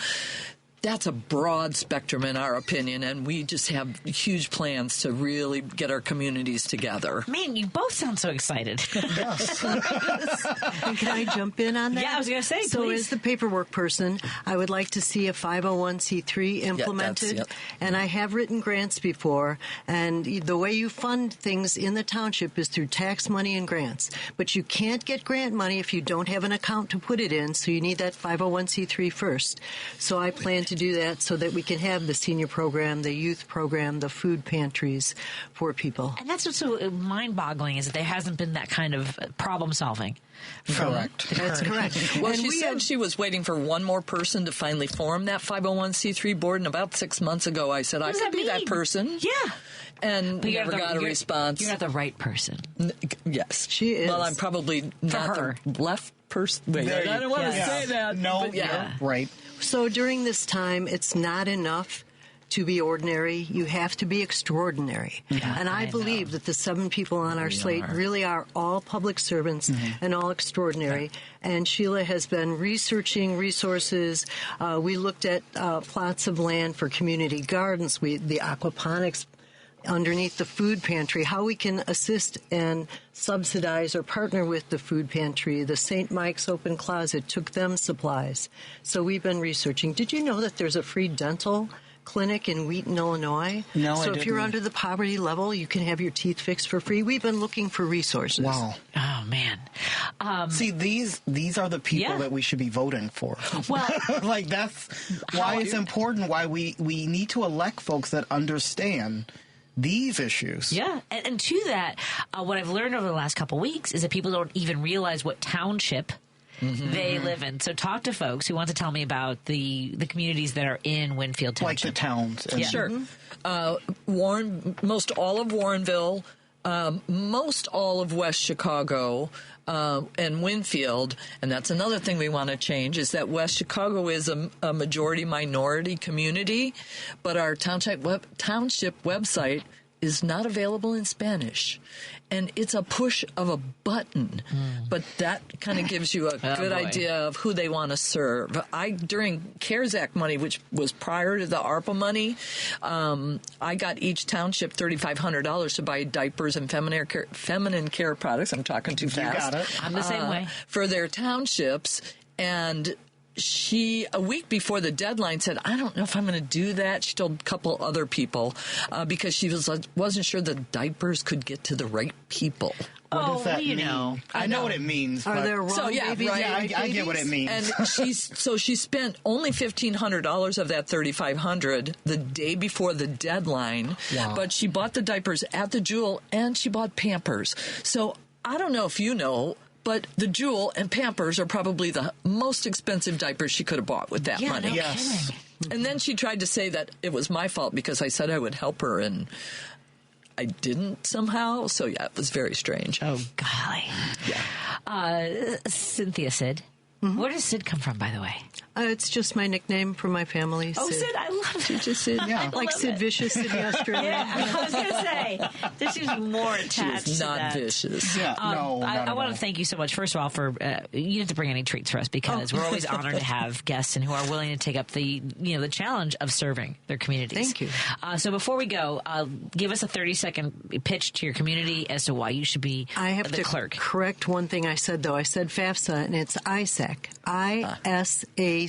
That's a broad spectrum in our opinion, and we just have huge plans to really get our communities together. Man, you both sound so excited. Yes. And can I jump in on that? Yeah, I was going to say, so please. as the paperwork person, I would like to see a 501c3 implemented. And I have written grants before, and the way you fund things in the township is through tax money and grants. But you can't get grant money if you don't have an account to put it in, so you need that 501c3 first. So I plan to do that so that we can have the senior program, the youth program, the food pantries for people. And that's what's so mind-boggling, is that there hasn't been that kind of problem-solving. Correct. That's correct. Well, she said she was waiting for one more person to finally form that 501c3 board, and about 6 months ago I said I could be that person. Yeah. And But never got a response. You're not the right person. Yes. She is. Well, I'm probably not the left person. Wait, I don't want to say that. No, yeah. Right. So during this time, it's not enough to be ordinary. You have to be extraordinary. Yeah, and I believe that the 7 people on our slate really are all public servants and all extraordinary. And Sheila has been researching resources. We looked at plots of land for community gardens, the aquaponics underneath the food pantry, how we can assist and subsidize or partner with the food pantry. The St. Mike's Open Closet took them supplies. So we've been researching. Did you know that there's a free dental clinic in Wheaton, Illinois? No, So I if you're didn't. under the poverty level, you can have your teeth fixed for free. We've been looking for resources. Wow. Oh, man. See, these are the people that we should be voting for. Well, like, that's why it's important, why we need to elect folks that understand these issues. Yeah, and to that, what I've learned over the last couple weeks is that people don't even realize what township they live in. So talk to folks who want to tell me about the communities that are in Winfield Township. Like the towns. Yeah. Sure. Most all of Warrenville, most all of West Chicago, and Winfield, and that's another thing we want to change, is that West Chicago is a majority-minority community, but our township website is not available in Spanish. And it's a push of a button, but that kind of gives you a good idea of who they want to serve. During CARES Act money, which was prior to the ARPA money, I got each township $3,500 to buy diapers and feminine care products. I'm talking too fast. You got it. I'm the same way. For their townships, and she, a week before the deadline, said, I don't know if I'm going to do that. She told a couple other people because she wasn't sure the diapers could get to the right people. What does that you mean? know. I know what it means. Are but there wrong babies? right. Yeah, I get what it means. And she spent only $1,500 of that $3,500 the day before the deadline. Wow. But she bought the diapers at the Jewel, and she bought Pampers. So I don't know if you know, but the Jewel and Pampers are probably the most expensive diapers she could have bought with that money. No Yes. kidding. And then she tried to say that it was my fault because I said I would help her, and I didn't somehow. So, yeah, it was very strange. Oh, golly. Yeah. Cynthia Cyd. Where does Cyd come from, by the way? It's just my nickname for my family. Oh, Cyd, I love it. Just Cyd. Yeah. Like Sid Vicious, Sydney, Australia. Yeah, I was going to say, there seems more attached She's to not that. vicious. Yeah, no, I want to thank you so much, first of all, for you didn't have to bring any treats for us because we're always honored to have guests and who are willing to take up the challenge of serving their communities. Thank you. So before we go, give us a 30-second pitch to your community as to why you should be I have the to clerk. correct one thing I said, though. I said FAFSA, and it's ISAC. ISAC.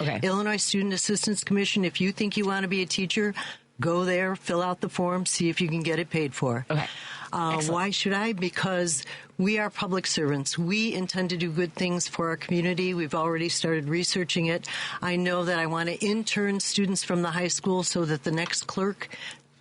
Okay. Illinois Student Assistance Commission. If you think you want to be a teacher, go there, fill out the form, see if you can get it paid for. Okay. Why should I? Because we are public servants. We intend to do good things for our community. We've already started researching it. I know that I want to intern students from the high school so that the next clerk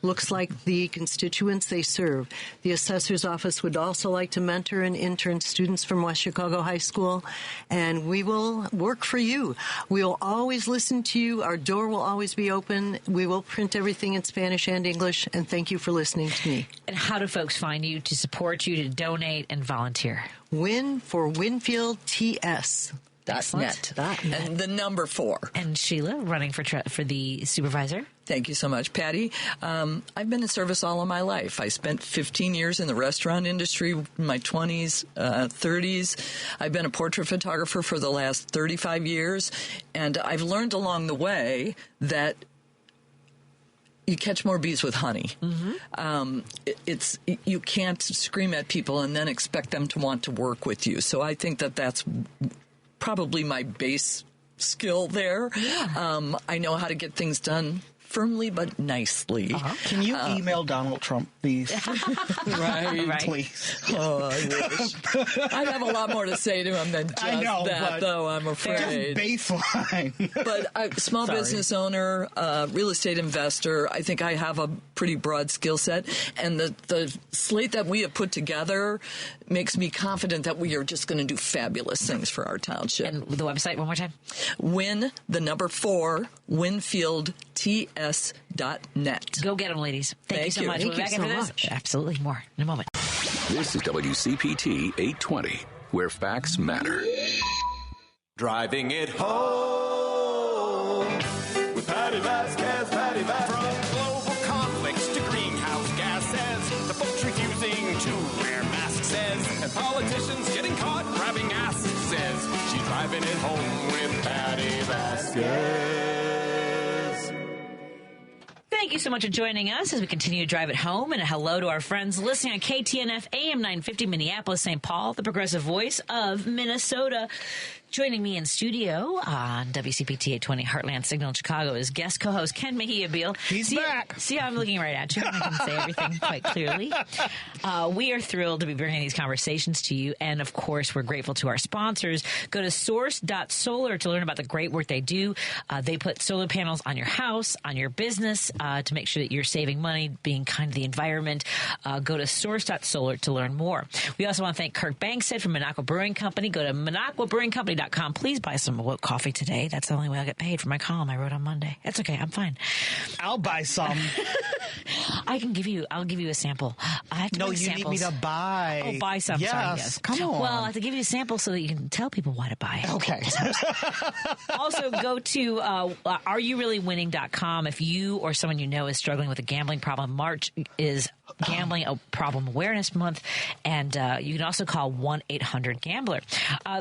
looks like the constituents they serve. The assessor's office would also like to mentor and intern students from West Chicago High School, and we will work for you. We'll always listen to you. Our door will always be open. We will print everything in Spanish and English, and thank you for listening to me. And how do folks find you to support you, to donate and volunteer? Win for Winfield TS. .net. And the number 4. And Sheila, running for the supervisor. Thank you so much, Patty. I've been in service all of my life. I spent 15 years in the restaurant industry in my 20s, 30s. I've been a portrait photographer for the last 35 years, and I've learned along the way that you catch more bees with honey. You can't scream at people and then expect them to want to work with you. So I think that that's probably my base skill there. Yeah. I know how to get things done firmly but nicely. Can you email Donald Trump, please? Right. Please. Oh, I wish. I have a lot more to say to him than just that, though, I'm afraid. Just baseline. But small business owner, real estate investor, I think I have a pretty broad skill set. And the slate that we have put together makes me confident that we are just going to do fabulous things for our township. And the website, one more time? WinTheNumber4WinfieldTS.net. Go get them, ladies. Thank you so much. Thank you so much. Absolutely. More in a moment. This is WCPT 820, where facts matter. Driving it home with Patti Vasquez, Patti Vasquez. From global conflicts to greenhouse gases, the folks refusing to wear masks says, and politicians getting caught grabbing asses says, she's driving it home with Patti Vasquez. Thank you so much for joining us as we continue to drive it home. And a hello to our friends listening on KTNF AM 950 Minneapolis, St. Paul, the progressive voice of Minnesota. Joining me in studio on WCPT 820 Heartland Signal in Chicago is guest co-host Ken Mejia-Beal. He's back. See how I'm looking right at you? I can say everything quite clearly. We are thrilled to be bringing these conversations to you. And, of course, we're grateful to our sponsors. Go to source.solar to learn about the great work they do. They put solar panels on your house, on your business, to make sure that you're saving money, being kind to the environment. Go to source.solar to learn more. We also want to thank Kirk Bankstead from Minocqua Brewing Company. Go to MinocquaBrewingCompany.com. Please buy some coffee today. That's the only way I'll get paid for my column I wrote on Monday. That's okay. I'm fine. I'll buy some. I'll give you a sample. I have to No, make you samples. need me to buy. Oh, buy some. Yes. Sorry, yes. Come on. Well, I have to give you a sample so that you can tell people why to buy. Okay. Also, go to areyoureallywinning.com if you or someone you know is struggling with a gambling problem. March is Gambling Problem Awareness Month, and you can also call 1-800-GAMBLER.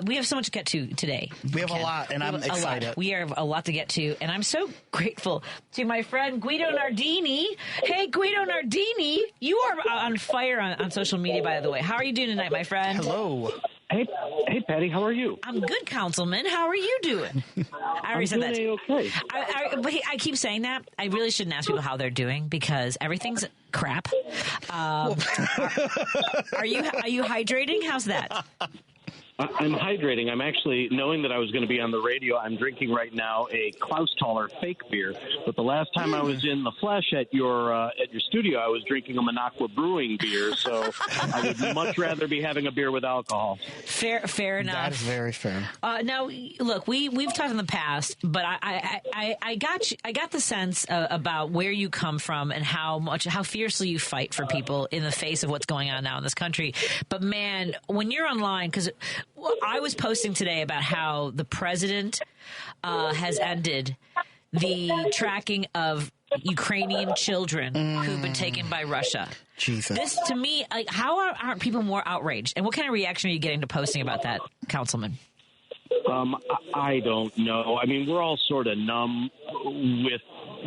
We have so much to get to today. We have a lot, and I'm excited. We have a lot to get to, and I'm so grateful to my friend Guido Nardini. Hey, Guido Nardini, you are on fire on social media, by the way. How are you doing tonight, my friend? Hello. Hey, Patty, how are you? I'm good, Councilman. How are you doing? I already said that. Okay. I keep saying that. I really shouldn't ask people how they're doing because everything's crap. Are you hydrating? How's that? I'm hydrating. I'm actually, knowing that I was going to be on the radio, I'm drinking right now a Klaus-Taller fake beer. But the last time I was in the flesh at your studio, I was drinking a Minocqua Brewing beer. So I would much rather be having a beer with alcohol. Fair enough. That is very fair. Now, look, we've talked in the past, but I got the sense about where you come from and how fiercely you fight for people in the face of what's going on now in this country. But man, when you're online, because I was posting today about how the president has ended the tracking of Ukrainian children who've been taken by Russia. Jesus. This, to me, like, how aren't people more outraged? And what kind of reaction are you getting to posting about that, Councilman? I don't know. I mean, we're all sort of numb with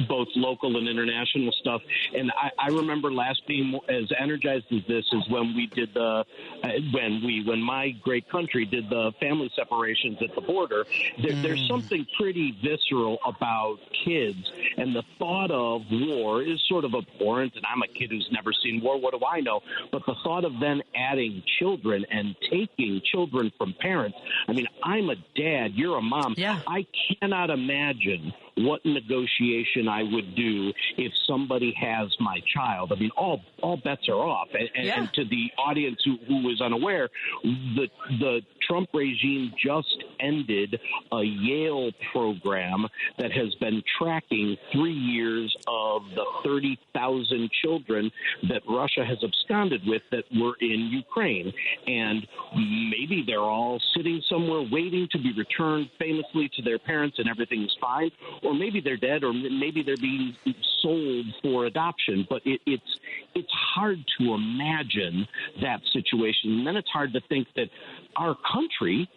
both local and international stuff. And I remember last being as energized as this is when we did when my great country did the family separations at the border. There's something pretty visceral about kids, and the thought of war is sort of abhorrent. And I'm a kid who's never seen war. What do I know? But the thought of then adding children and taking children from parents. I mean, I'm a dad. You're a mom. Yeah. I cannot imagine what negotiation I would do if somebody has my child. I mean, all bets are off. And to the audience who was unaware, the Trump regime just ended a Yale program that has been tracking 3 years of the 30,000 children that Russia has absconded with that were in Ukraine. And maybe they're all sitting somewhere waiting to be returned famously to their parents and everything's fine, or maybe they're dead, or maybe they're being sold for adoption. But it's hard to imagine that situation. And then it's hard to think that our country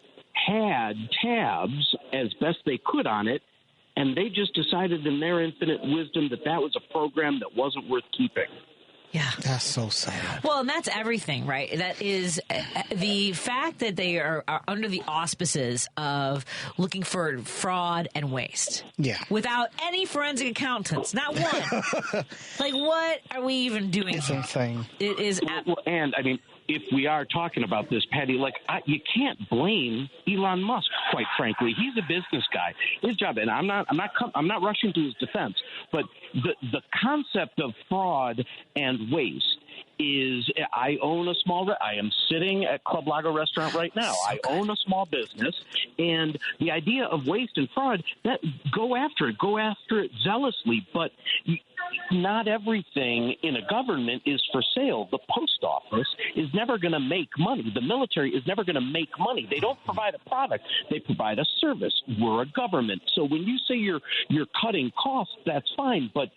had tabs as best they could on it, and they just decided in their infinite wisdom that was a program that wasn't worth keeping. Yeah. That's so sad. Well, and that's everything, right? That is the fact that they are under the auspices of looking for fraud and waste. Yeah. Without any forensic accountants. Not one. Like, what are we even doing? It's insane. It is. And, I mean, if we are talking about this, Patty, you can't blame Elon Musk, quite frankly. He's a business guy. His job, and I'm not rushing to his defense, but the concept of fraud and waste is, I am sitting at Club Lago restaurant right now. I own a small business, and the idea of waste and fraud, that go after it zealously, but not everything in a government is for sale. The post office is never going to make money. The military is never going to make money. They don't provide a product. They provide a service. We're a government. So when you say you're cutting costs, that's fine, but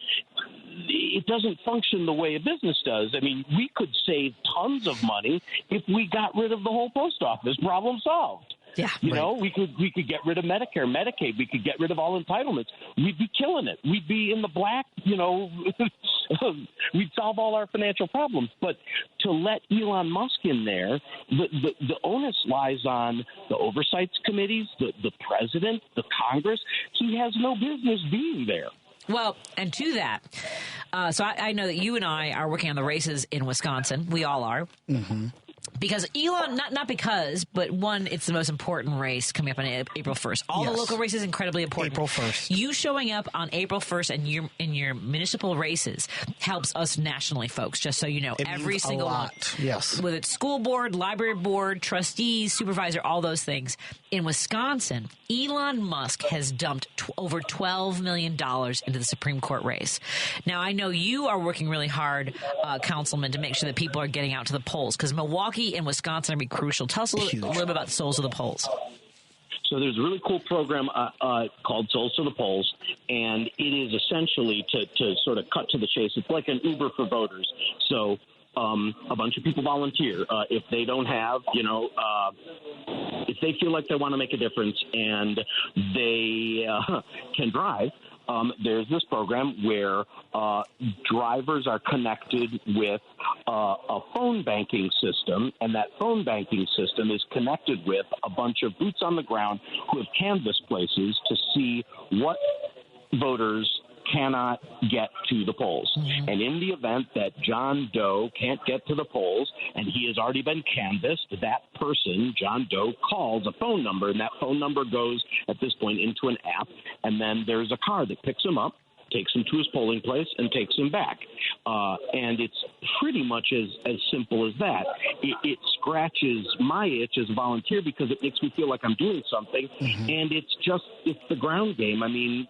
it doesn't function the way a business does. I mean, we could save tons of money if we got rid of the whole post office. Problem solved. Yeah, you know, we could get rid of Medicare, Medicaid. We could get rid of all entitlements. We'd be killing it. We'd be in the black. You know, we'd solve all our financial problems. But to let Elon Musk in there, the onus lies on the oversight committees, the president, the Congress. He has no business being there. Well, and to that, so I know that you and I are working on the races in Wisconsin. We all are. Mm-hmm. Because Elon, not because, but one, it's the most important race coming up on April 1st. All the local races incredibly important. April 1st. You showing up on April 1st and in your municipal races helps us nationally, folks, just so you know. Every single one. Yes. Whether it's school board, library board, trustees, supervisor, all those things. In Wisconsin, Elon Musk has dumped over $12 million into the Supreme Court race. Now, I know you are working really hard, Councilman, to make sure that people are getting out to the polls, because Milwaukee and Wisconsin are going to be crucial. Tell us a little bit about Souls of the Polls. So there's a really cool program called Souls to the Polls, and it is essentially to sort of cut to the chase. It's like an Uber for voters. So a bunch of people volunteer. If they don't have, if they feel like they want to make a difference and they can drive, there's this program where drivers are connected with a phone banking system, and that phone banking system is connected with a bunch of boots on the ground who have canvassed places to see what voters cannot get to the polls. Mm-hmm. And in the event that John Doe can't get to the polls and he has already been canvassed, that person, John Doe, calls a phone number, and that phone number goes at this point into an app, and then there's a car that picks him up, takes him to his polling place, and takes him back. And it's pretty much as simple as that. It scratches my itch as a volunteer because it makes me feel like I'm doing something. Mm-hmm. And it's the ground game. I mean,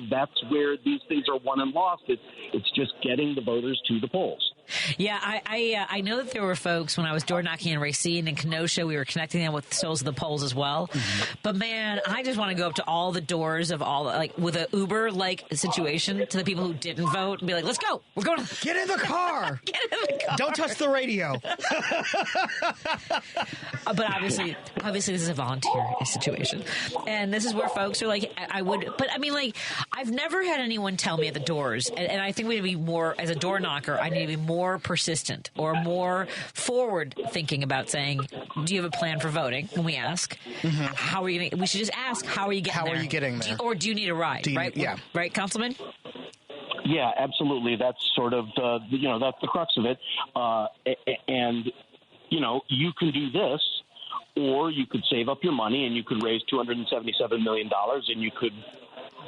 that's where these things are won and lost. It's just getting the voters to the polls. Yeah, I know that there were folks when I was door knocking in Racine and Kenosha, we were connecting them with Souls of the Polls as well. Mm-hmm. But man, I just want to go up to all the doors of all, like with an Uber-like situation, to the people who didn't vote and be like, let's go. We're going to get in the car. Get in the car. Don't touch the radio. But obviously this is a volunteer situation. And this is where folks are like, I've never had anyone tell me at the doors, and I think we need to be more, as a door knocker, I need to be more persistent or more forward thinking about saying, do you have a plan for voting? When we ask, mm-hmm. How are you going to, we should just ask, how are you getting there? How are you getting there? Or do you need a ride, right? Yeah. Right, Councilman? Yeah, absolutely. That's sort of, that's the crux of it. And, you can do this, or you could save up your money and you could raise $277 million and you could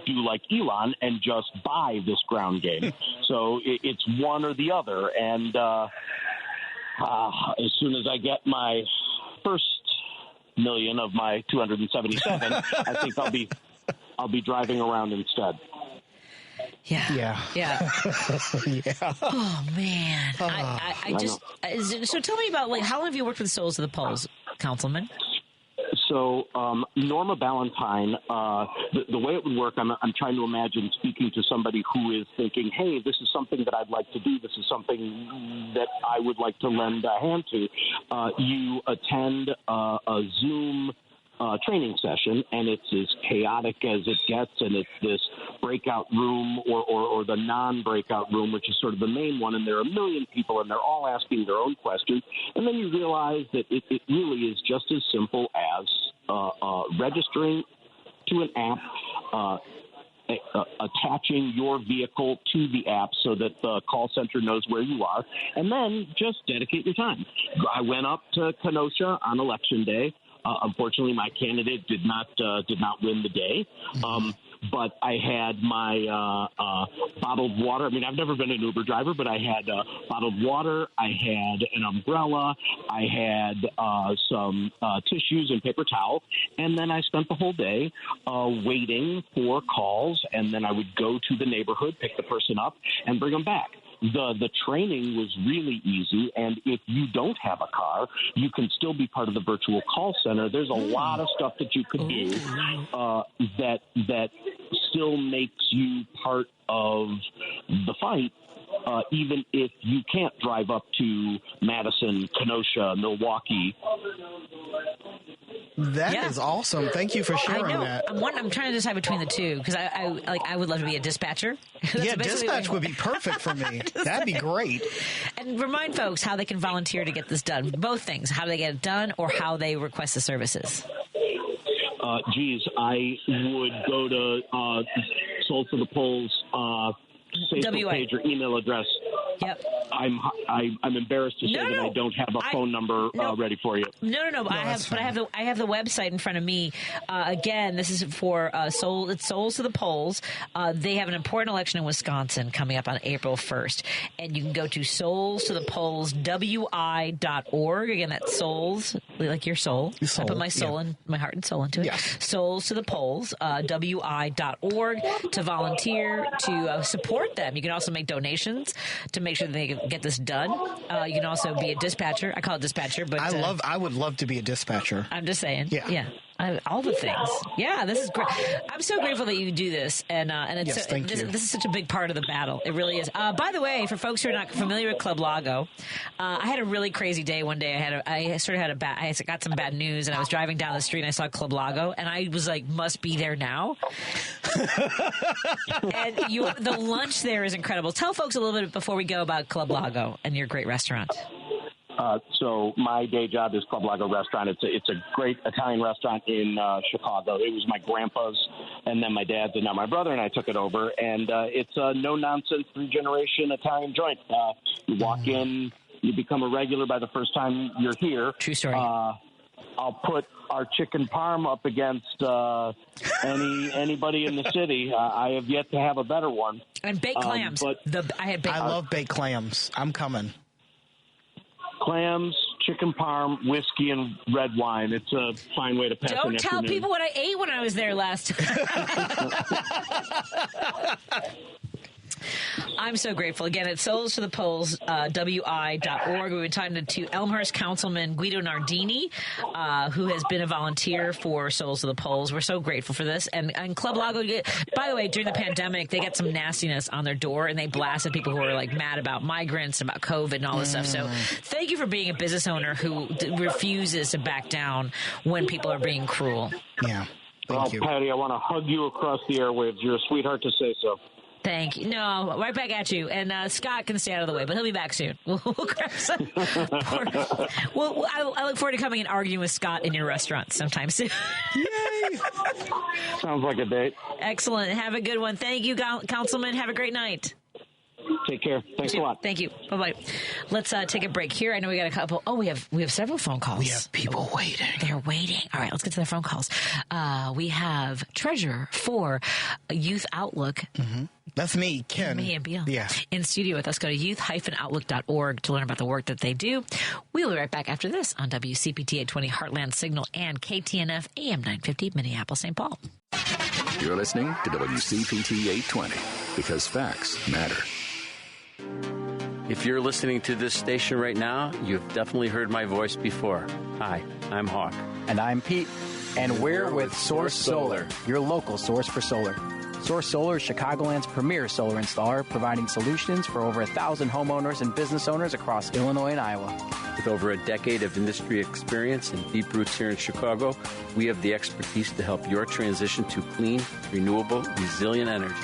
do like Elon and just buy this ground game. So it's one or the other. And as soon as I get my first million of my 277, I think I'll be driving around instead. Yeah. Oh man. I just so tell me about how long have you worked with Souls to the Polls, Councilman? So Norma Ballantyne, the way it would work, I'm trying to imagine speaking to somebody who is thinking, hey, this is something that I'd like to do. This is something that I would like to lend a hand to. You attend a Zoom training session, and it's as chaotic as it gets, and it's this breakout room or the non-breakout room, which is sort of the main one, and there are a million people, and they're all asking their own questions, and then you realize that it really is just as simple as registering to an app, attaching your vehicle to the app so that the call center knows where you are, and then just dedicate your time. I went up to Kenosha on Election Day. Unfortunately, my candidate did not win the day. But I had my bottled water. I mean, I've never been an Uber driver, but I had bottled water. I had an umbrella. I had some tissues and paper towel. And then I spent the whole day waiting for calls. And then I would go to the neighborhood, pick the person up, and bring them back. The training was really easy, and if you don't have a car, you can still be part of the virtual call center. There's a lot of stuff that you could do that still makes you part of the fight, even if you can't drive up to Madison, Kenosha, Milwaukee. That is awesome. Thank you for sharing that. I'm trying to decide between the two because I would love to be a dispatcher. Dispatch would be perfect for me. That'd be great. And remind folks how they can volunteer to get this done. Both things, how do they get it done or how they request the services. I would go to Souls to the Polls Facebook page or email address. Yep. I'm embarrassed to say that I don't have a phone number ready for you. But I have the website in front of me. Again, this is for Souls to the Polls. They have an important election in Wisconsin coming up on April 1st, and you can go to soulstothepollswi.org. Again, that's souls like your soul. I put my soul and my heart and soul into it. Yes. Souls to the Polls wi.org to volunteer to support them. You can also make donations to make sure that they can get this done. You can also be a dispatcher. I call it dispatcher, but I would love to be a dispatcher. I'm just saying. Yeah. All the things. Yeah, this is great. I'm so grateful that you do this, and it's this is such a big part of the battle. It really is. By the way, for folks who are not familiar with Club Lago, I had a really crazy day one day. I got some bad news, and I was driving down the street and I saw Club Lago, and I was like, must be there now. And the lunch there is incredible. Tell folks a little bit before we go about Club Lago and your great restaurant. So my day job is Club Lago Restaurant. It's a great Italian restaurant in Chicago. It was my grandpa's, and then my dad's, and now my brother and I took it over. And it's a no-nonsense, three-generation Italian joint. You walk in, you become a regular by the first time you're here. True story. I'll put our chicken parm up against anybody in the city. I have yet to have a better one. And baked clams. I love baked clams. I'm coming. Clams, chicken parm, whiskey, and red wine. It's a fine way to pass an afternoon. Don't tell people what I ate when I was there last time. I'm so grateful. Again, it's Souls to the Polls, wi.org. We've been talking to Elmhurst Councilman Guido Nardini, who has been a volunteer for Souls to the Polls. We're so grateful for this. And Club Lago, by the way, during the pandemic, they got some nastiness on their door, and they blasted people who were mad about migrants, about COVID, and all this stuff. So thank you for being a business owner who refuses to back down when people are being cruel. Yeah. Thank you. Patty, I want to hug you across the airwaves. You're a sweetheart to say so. Thank you. No, right back at you. And Scott can stay out of the way, but he'll be back soon. We'll grab some. I look forward to coming and arguing with Scott in your restaurant sometime soon. Yay! Sounds like a date. Excellent. Have a good one. Thank you, Councilman. Have a great night. Take care. Thanks a lot. Thank you. Bye-bye. Let's take a break here. I know we got a couple. Oh, we have several phone calls. We have people waiting. They're they're waiting. All right, let's get to the phone calls. We have treasurer for Youth Outlook. Mm-hmm. That's me, Ken Mejia-Beal. Yeah. In studio with us. Go to youth-outlook.org to learn about the work that they do. We'll be right back after this on WCPT 820 Heartland Signal and KTNF AM 950 Minneapolis, St. Paul. You're listening to WCPT 820 because facts matter. If you're listening to this station right now, you've definitely heard my voice before. Hi, I'm Hawk. And I'm Pete. And we're with Source Solar, your local source for solar. Source Solar is Chicagoland's premier solar installer, providing solutions for over 1,000 homeowners and business owners across Illinois and Iowa. With over a decade of industry experience and deep roots here in Chicago, we have the expertise to help your transition to clean, renewable, resilient energy.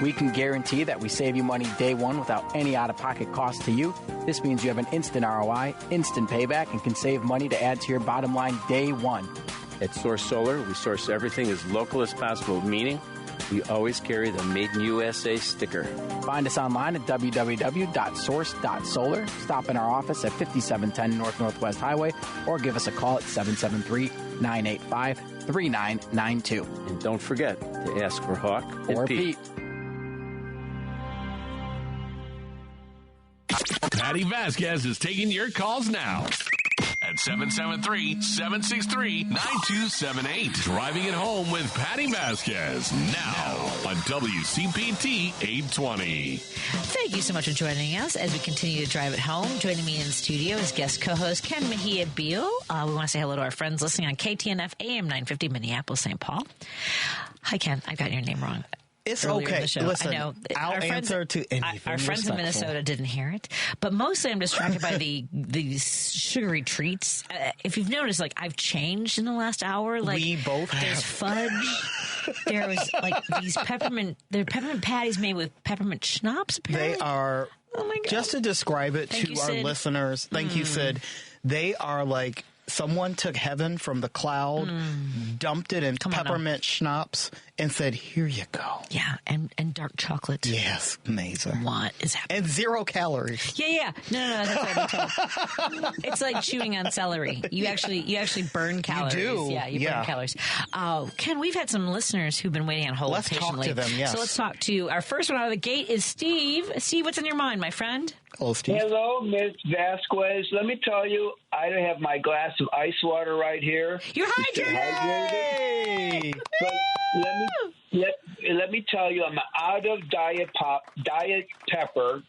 We can guarantee that we save you money day one without any out-of-pocket cost to you. This means you have an instant ROI, instant payback, and can save money to add to your bottom line day one. At Source Solar, we source everything as local as possible, meaning we always carry the Made in USA sticker. Find us online at www.source.solar. Stop in our office at 5710 North Northwest Highway or give us a call at 773-985-3992. And don't forget to ask for Hawk or and Pete. Patti Vasquez is taking your calls now at 773-763-9278. Driving it home with Patti Vasquez now on WCPT 820. Thank you so much for joining us as we continue to drive it home. Joining me in the studio is guest co-host Ken Mejia-Beal. We want to say hello to our friends listening on KTNF AM 950 Minneapolis, St. Paul. Hi, Ken. I got your name wrong. It's okay. Listen, I know. I'll answer to anything. Our friends in Minnesota didn't hear it, but mostly I'm distracted by the sugary treats. If you've noticed, like I've changed in the last hour. Like we both have. There's fudge. There was like these peppermint patties made with peppermint schnapps. Apparently. They are. Oh my God. Just to describe it to our listeners. Thank you, Cyd. They are like. Someone took heaven from the cloud, dumped it in peppermint schnapps, and said, "Here you go." Yeah, and dark chocolate. Yes, amazing. What is happening? And 0 calories. Yeah. No, that's what I've been told. It's like chewing on celery. You actually burn calories. You do. Yeah, you burn calories. Ken, we've had some listeners who've been waiting on hold patiently. Let's talk to them, yes. So let's talk to our first one out of the gate is Steve. Steve, what's in your mind, my friend? Hello, Steve. Hello, Miss Vasquez. Let me tell you, I have my glass of ice water right here. You're hydrated! But let me tell you, I'm out of diet pepper,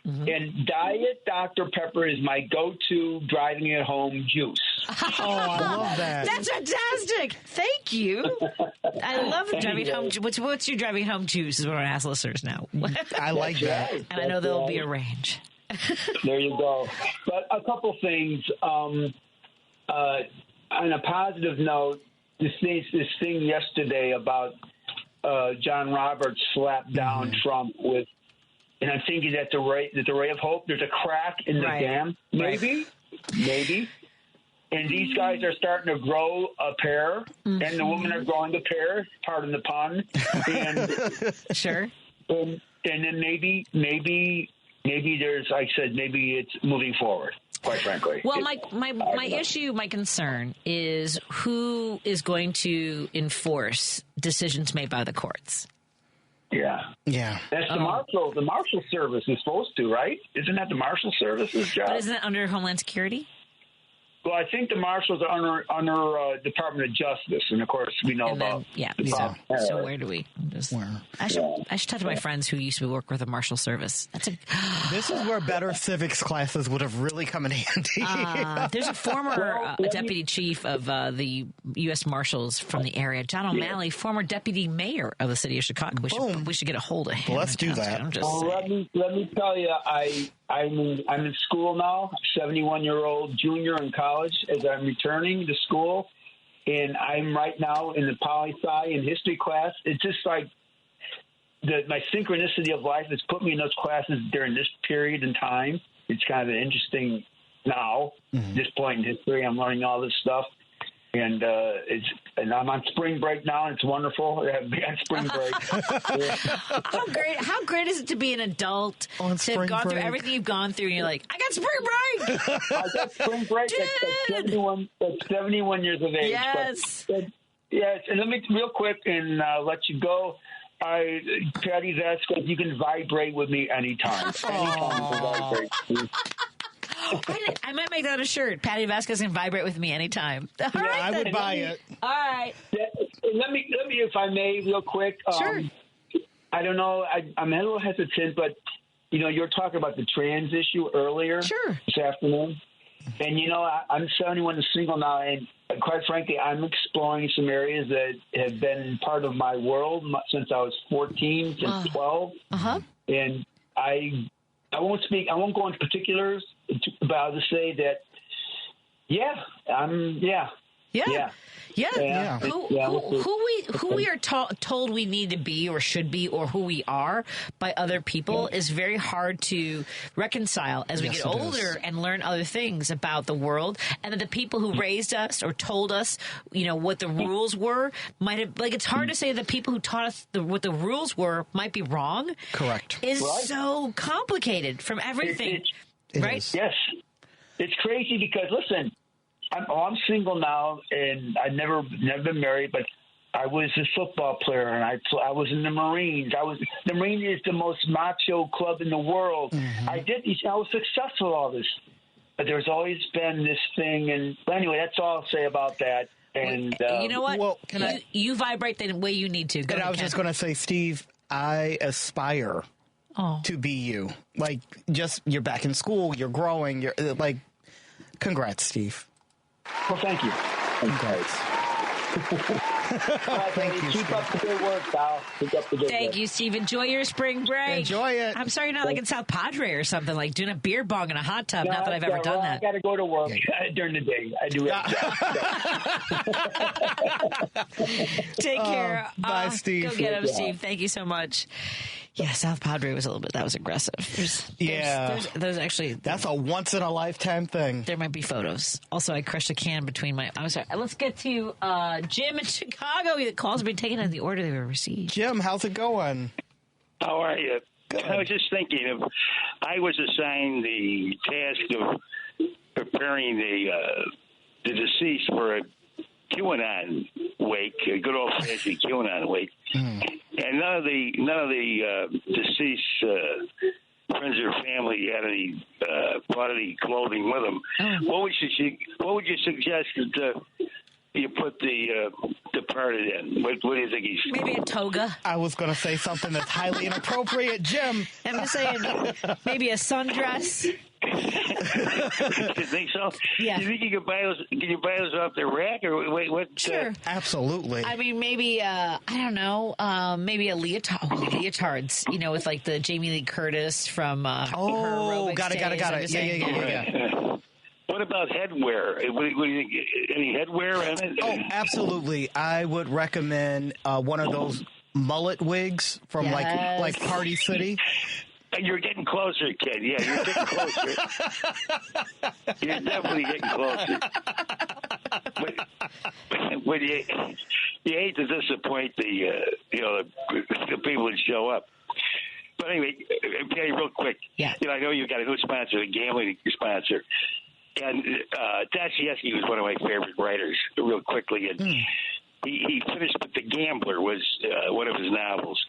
and Diet Dr. Pepper is my go-to driving it home juice. Oh, I love that. That's fantastic. Thank you. I love the driving home. What's your driving home juice is what I ask listeners now. I like that. And I know there'll be a range. There you go. But a couple things. On a positive note, this thing yesterday about John Roberts slapped down Trump with, and I'm thinking that the ray of hope, there's a crack in the dam, maybe. And these guys are starting to grow a pair, and the women are growing the pair, pardon the pun. And, sure. And then maybe there's, like I said, maybe it's moving forward, quite frankly. Well, my concern is who is going to enforce decisions made by the courts. Yeah. That's the Marshal. The Marshal Service is supposed to, right? Isn't that the Marshal Service's job? But isn't it under Homeland Security? Well, I think the marshals are under Department of Justice, and of course we know about. So where do we? I should talk to my friends who used to work with the Marshal Service. This is where better civics classes would have really come in handy. There's a former deputy chief of the U.S. Marshals from the area, John O'Malley, former deputy mayor of the city of Chicago. We should get a hold of him. Let's do that. Let me tell you, I'm in school now, 71-year-old junior in college as I'm returning to school, and I'm right now in the poli-sci and history class. It's just like my synchronicity of life has put me in those classes during this period in time. It's kind of interesting now, this point in history. I'm learning all this stuff. And I'm on spring break now, and it's wonderful. I'm on spring break. How great is it to be an adult to have gone through everything you've gone through, and you're like, I got spring break. I got spring break at 71 years of age. Yes. But, yes, and let me real quick and let you go. Patti Vasquez, you can vibrate with me anytime. Anytime you can vibrate. I might make that a shirt. Patti Vasquez can vibrate with me anytime. All right, I would buy it. All right. Let me, if I may, real quick. Sure. I don't know. I'm a little hesitant, but you were talking about the trans issue earlier. Sure. This afternoon, and I'm 71 and single now, and quite frankly, I'm exploring some areas that have been part of my world since I was 14, since 12. And I won't speak. I won't go into particulars, but I'll just say that, Who we are told we need to be or should be or who we are by other people is very hard to reconcile as we get older and learn other things about the world, and that the people who raised us or told us, what the rules were might have, it's hard to say the people who taught us what the rules were might be wrong. Correct. Is so complicated from everything. Right? Is. Yes. It's crazy because, listen, I'm single now, and I've never been married, but I was a football player, and I was in the Marines. The Marines is the most macho club in the world. Mm-hmm. I was successful all this, but there's always been this thing. And anyway, that's all I'll say about that. And you know what? Well, you vibrate the way you need to. I was just going to say, Steve, I aspire to be you. You're back in school, you're growing, you're congrats, Steve. Well, thank you. Congrats. Thank you. Keep up the good work, pal. Keep up the good work. Thank you, Steve. Enjoy your spring break. Enjoy it. I'm sorry you're not in South Padre or something, doing a beer bong in a hot tub. Not that I've ever done that. I got to go to work during the day. I do it. Take care. Bye, Steve. Go get him, Steve. Thank you so much. Yeah, South Padre was that was aggressive. There's actually... That's a once-in-a-lifetime thing. There might be photos. Also, I crushed a can between my... I'm sorry. Let's get to Jim in Chicago. The calls have been taken in the order they were received. Jim, how's it going? How are you? Good. I was just thinking, if I was assigned the task of preparing the deceased for a QAnon wake, a good old-fashioned QAnon wake, and none of the deceased friends or family had any brought any clothing with them. What would you suggest that you put the departed in? What do you think he's? Maybe a toga. I was going to say something that's highly inappropriate, Jim. I'm just saying, maybe a sundress. You think so? Yeah. You think you could buy those? Can you buy those off the rack or wait? What? Sure. Absolutely. I mean, maybe I don't know. Maybe a leotards. With the Jamie Lee Curtis from. Got it. Yeah. What about headwear? What do you think? Any headwear in it? Oh, absolutely. I would recommend one of those mullet wigs from like Party City. And you're getting closer, Ken. Yeah, you're getting closer. You're definitely getting closer. But you hate to disappoint the people that show up. But anyway, Patty, real quick. Yeah. I know you've got a new sponsor, a gambling sponsor. And Dostoevsky was one of my favorite writers, real quickly. And he finished with The Gambler, was one of his novels.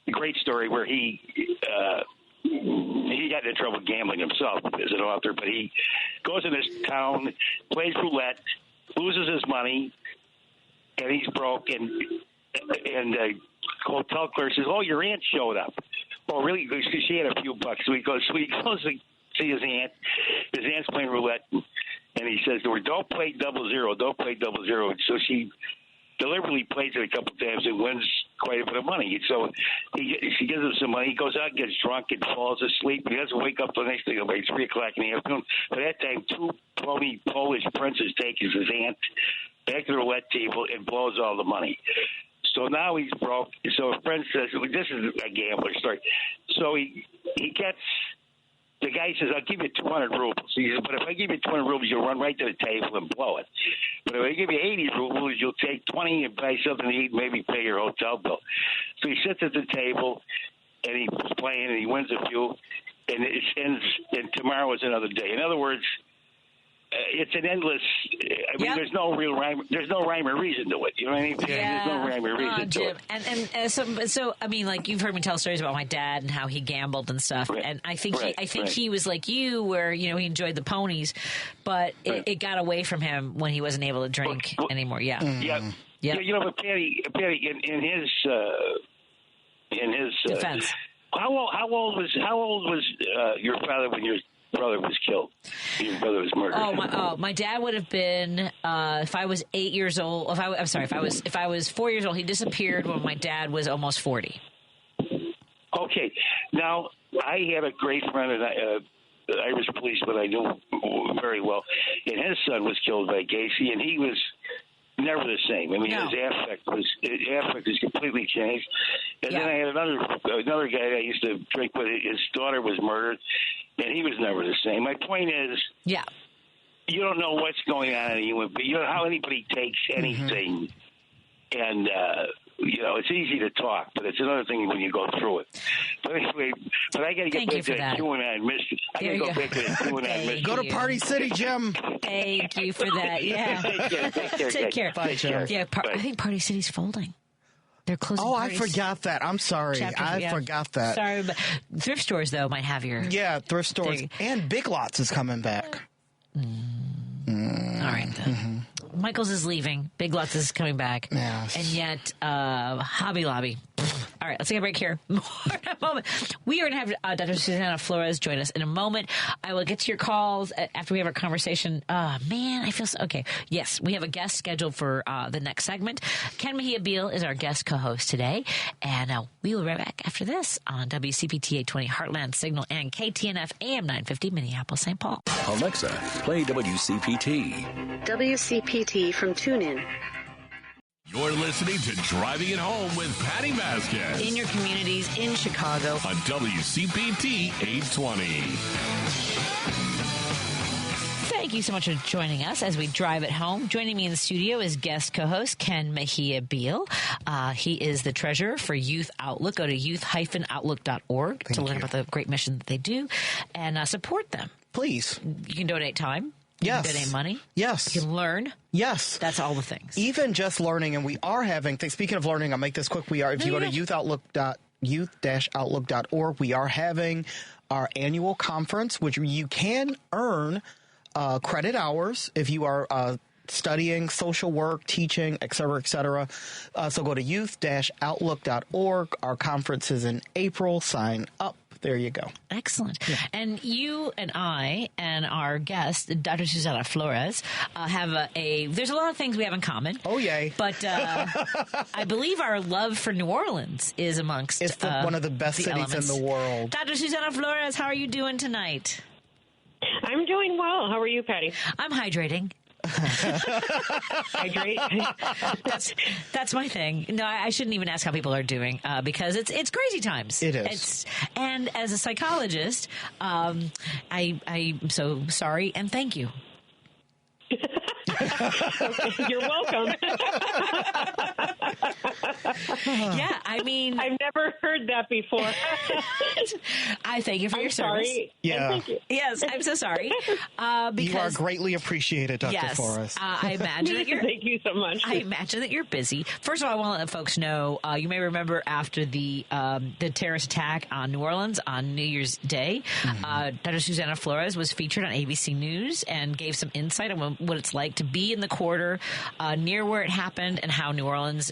A great story where he got into trouble gambling himself as an author, but he goes in this town, plays roulette, loses his money, and he's broke. And hotel clerk says, "Oh, your aunt showed up." Oh, really? Because she had a few bucks. So he goes to see his aunt. His aunt's playing roulette, and he says to her, "Don't play 00, don't play 00." So she deliberately plays it a couple of times and wins quite a bit of money. So she gives him some money. He goes out, gets drunk, and falls asleep. And he doesn't wake up the next day by 3 o'clock in the afternoon. By that time, 2 phony Polish princes take his aunt back to the roulette table and blows all the money. So now he's broke. So a friend says, "This is a gambler story." So he gets the guy says, I'll give you 200 rubles. He says, but if I give you 200 rubles, you'll run right to the table and blow it. But if I give you 80 rubles, you'll take 20 and buy something to eat and maybe pay your hotel bill. So he sits at the table, and he's playing, and he wins a few, and it ends, and tomorrow is another day. In other words, it's an endless. I mean, there's no real rhyme. There's no rhyme or reason to it. You know what I mean? Yeah. There's no rhyme or reason to it. And so I mean, like you've heard me tell stories about my dad and how he gambled and stuff. Right. And I think he was like you, where he enjoyed the ponies, but it got away from him when he wasn't able to drink anymore. Yeah. Yeah. But Patty, in his defense, how old was your father when your brother was killed? Your brother was murdered. My dad would have been if I was 8 years old. If I was 4 years old, he disappeared when my dad was almost 40. Okay, now I had a great friend, an Irish policeman I knew very well, and his son was killed by Gacy, and he was never the same. I mean, his affect was completely changed. And then I had another guy I used to drink with. His daughter was murdered, and he was never the same. My point is, you don't know what's going on in a human being. You don't know how anybody takes anything, and it's easy to talk, but it's another thing when you go through it. But anyway, I got to get back to that QAnon mystery. I got to go back to that QAnon mystery. Go to Party City, Jim. Thank you for that. Yeah. Take care. Bye, Jim. Yeah, I think Party City's folding. They're closing. Oh, I forgot that. I'm sorry. I forgot that. Sorry, but thrift stores though might have your. Yeah, thrift stores and Big Lots is coming back. All right then. Michael's is leaving. Big Lots is coming back. Yes. And yet, Hobby Lobby. All right, let's take a break here. More in a moment. We are going to have Dr. Susanna Flores join us in a moment. I will get to your calls after we have our conversation. Man, I feel so... Okay. Yes, we have a guest scheduled for the next segment. Ken Mejia-Beal is our guest co-host today. And we will be right back after this on WCPT 820 Heartland Signal and KTNF AM 950 Minneapolis, St. Paul. Alexa, play WCPT. WCPT from TuneIn. You're listening to Driving It Home with Patti Vasquez. In your communities, in Chicago. On WCPT 820. Thank you so much for joining us as we drive it home. Joining me in the studio is guest co-host Ken Mejia-Beal. He is the treasurer for Youth Outlook. Go to youth-outlook.org to learn about the great mission that they do and support them. Please. You can donate time. You Yes. can donate money. Yes. You can learn. Yes. That's all the things. Even just learning, and we are having, speaking of learning, I'll make this quick. If you go to youth-outlook.org, we are having our annual conference, which you can earn credit hours if you are studying social work, teaching, et cetera, et cetera. So go to youth-outlook.org. Our conference is in April. Sign up. There you go. Excellent. Yeah. And you and I and our guest, Dr. Susanna Flores, have there's a lot of things we have in common. Oh, yay. But I believe our love for New Orleans is amongst one of the best cities elements. in the world. Dr. Susanna Flores, how are you doing tonight? I'm doing well. How are you, Patty? I'm hydrating. Hydrate. That's my thing. No, I shouldn't even ask how people are doing because it's crazy times. It is. And as a psychologist, I'm so sorry and thank you. Okay, you're welcome. Yeah, I mean, I've never heard that before. I thank you for your service. Sorry. Yeah. Thank you. Yes, I'm so sorry. Because you are greatly appreciated, Dr. Yes, Flores. I imagine that you're. Thank you so much. I imagine that you're busy. First of all, I want to let folks know. You may remember after the terrorist attack on New Orleans on New Year's Day, Dr. Susanna Flores was featured on ABC News and gave some insight on what it's like to be in the quarter near where it happened and how New Orleans,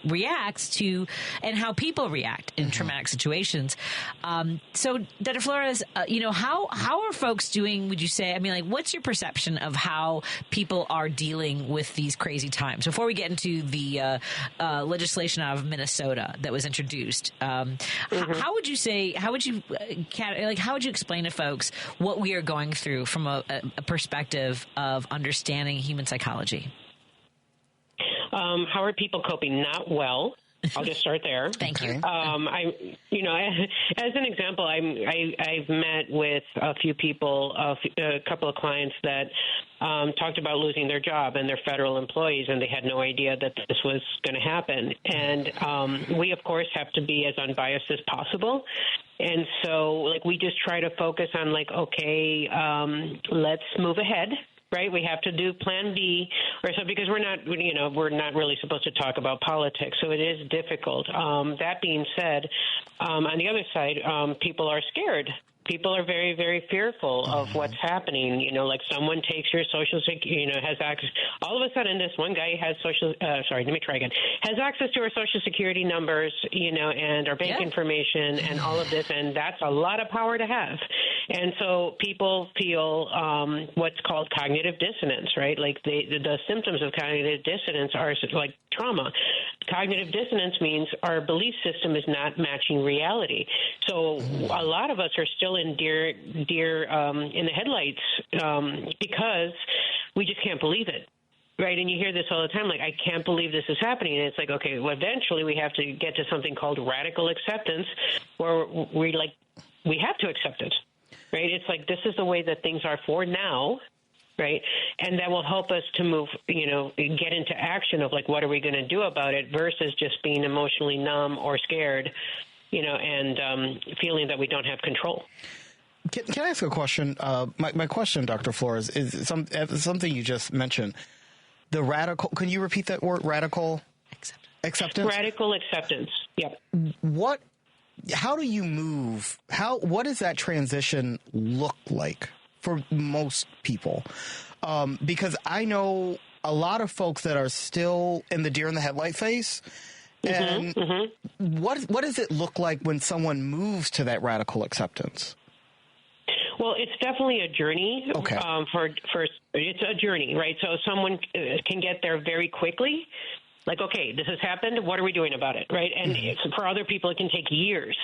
reacts to and how people react in traumatic situations. So, Dr. Flores, how are folks doing? Would you say? I mean, like, what's your perception of how people are dealing with these crazy times? Before we get into the legislation out of Minnesota that was introduced, how would you say? How would you explain to folks what we are going through from a perspective of understanding human psychology? How are people coping? Not well. I'll just start there. Thank you. As an example, I've met with a few people, a couple of clients that talked about losing their job, and they're federal employees, and they had no idea that this was going to happen. And we, of course, have to be as unbiased as possible. And so, we just try to focus on, okay, let's move ahead. Right, we have to do Plan B, or so, because we're not really supposed to talk about politics, so it is difficult. That being said, on the other side, people are scared. People are very, very fearful of what's happening. Someone takes your social security, has access. All of a sudden, this one guy has has access to our social security numbers, and our bank information and all of this, and that's a lot of power to have. And so people feel what's called cognitive dissonance, right? The symptoms of cognitive dissonance are like trauma. Cognitive dissonance means our belief system is not matching reality. So a lot of us are still in deer in the headlights because we just can't believe it. Right, and you hear this all the time, I can't believe this is happening. And it's okay, well, eventually we have to get to something called radical acceptance, where we have to accept it. Right, it's this is the way that things are for now. Right, and that will help us to move, get into action of what are we going to do about it versus just being emotionally numb or scared, and feeling that we don't have control. Can I ask a question? My question, Dr. Flores, is something you just mentioned. The radical. Can you repeat that word? Radical acceptance. Radical acceptance. Yep. How do you move? What does that transition look like for most people? Because I know a lot of folks that are still in the deer in the headlight phase. And what does it look like when someone moves to that radical acceptance? Well, it's definitely a journey. Okay. It's a journey, right? So someone can get there very quickly. Okay, this has happened. What are we doing about it, right? And for other people, it can take years.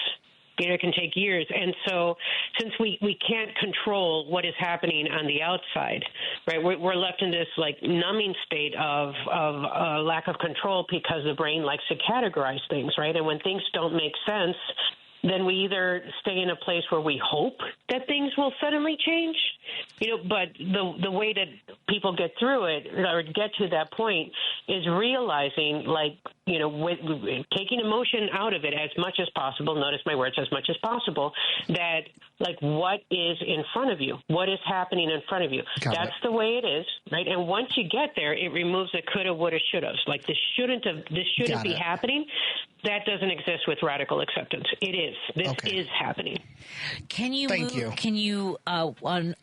It can take years. And so since we can't control what is happening on the outside, right, we're left in this numbing state of lack of control because the brain likes to categorize things, right? And when things don't make sense, then we either stay in a place where we hope that things will suddenly change, but the way that people get through it or get to that point is realizing, with taking emotion out of it as much as possible, notice my words, as much as possible, that what is in front of you, what is happening in front of you. That's the way it is, right? And once you get there, it removes the coulda, woulda, shouldas. This shouldn't be happening. That doesn't exist with radical acceptance. It is. This is happening. Can you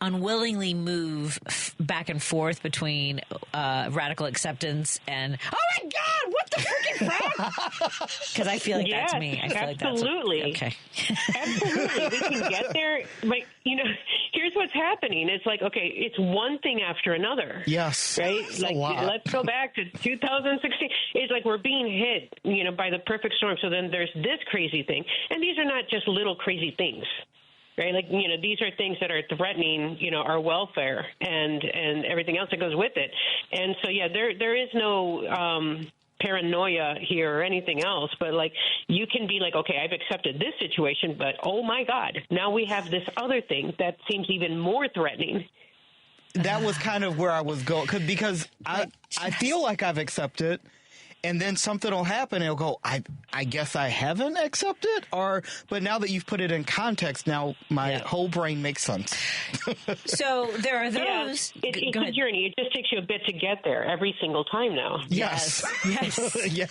unwillingly move back and forth between radical acceptance and, oh my God, what the freaking crap? Because I feel that's me. I feel absolutely. Okay. Absolutely. We can get there. But, here's what's happening. It's it's one thing after another. Yes. Right? Let's go back to 2016. It's we're being hit, by the perfect storm. So then there's this crazy thing. And these are not just little crazy things. Right? These are things that are threatening, our welfare and everything else that goes with it. And so, there is no paranoia here or anything else, but you can be okay, I've accepted this situation, but oh my God, now we have this other thing that seems even more threatening. That was kind of where I was going, because I feel like I've accepted. And then something will happen and it'll go, I guess I haven't accepted? But now that you've put it in context, now my whole brain makes sense. So there are those. Yeah, it's a journey. It just takes you a bit to get there every single time now. Yes. Yeah.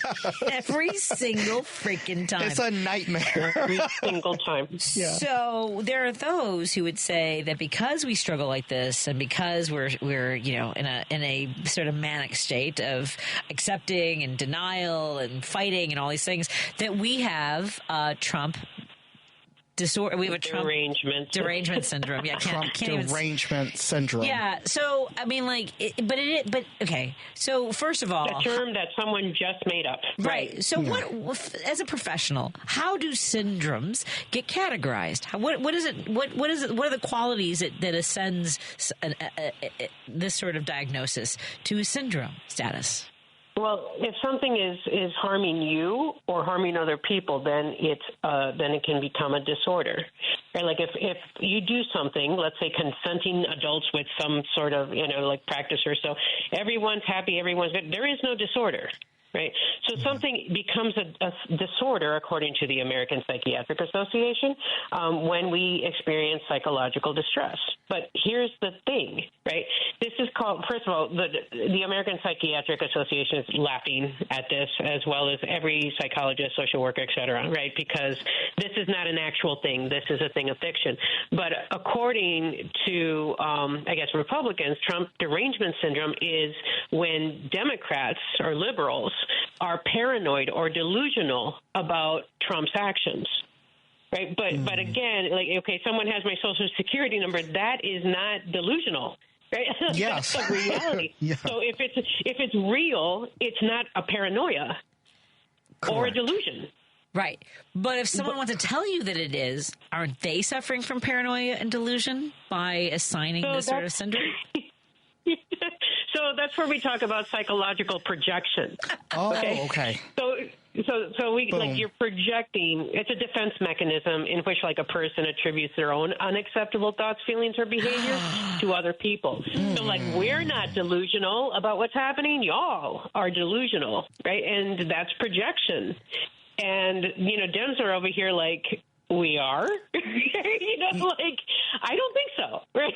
Every single freaking time. It's a nightmare. Every single time. Yeah. So there are those who would say that because we struggle like this and because we're in a sort of manic state of accepting and denial and fighting and all these things, that we have Trump disorder. We have a Trump derangement syndrome. Yeah, Trump derangement syndrome. Yeah. So I mean, but okay. So first of all, a term that someone just made up. Right. So what, as a professional, how do syndromes get categorized? What is it? What is it? What are the qualities that ascends this sort of diagnosis to a syndrome status? Well, if something is harming you or harming other people, then it can become a disorder. Right? Like if you do something, let's say consenting adults with some sort of like practice or so, everyone's happy, everyone's good. There is no disorder. Right. So something becomes a disorder, according to the American Psychiatric Association, when we experience psychological distress. But here's the thing, right? This is called, first of all, the American Psychiatric Association is laughing at this, as well as every psychologist, social worker, et cetera, right? Because this is not an actual thing. This is a thing of fiction. But according to, Republicans, Trump derangement syndrome is when Democrats or liberals are paranoid or delusional about Trump's actions. Right. But again, someone has my Social Security number. That is not delusional. Right? Yes. That's a reality. Yeah. So if it's real, it's not a paranoia or a delusion. Right. But if someone wants to tell you that it is, aren't they suffering from paranoia and delusion by assigning this sort of syndrome? So that's where we talk about psychological projection. Oh, okay. So you're projecting. It's a defense mechanism in which a person attributes their own unacceptable thoughts, feelings, or behavior to other people. So we're not delusional about what's happening. Y'all are delusional, right? And that's projection. And Dems are over here we are. I don't think so, right?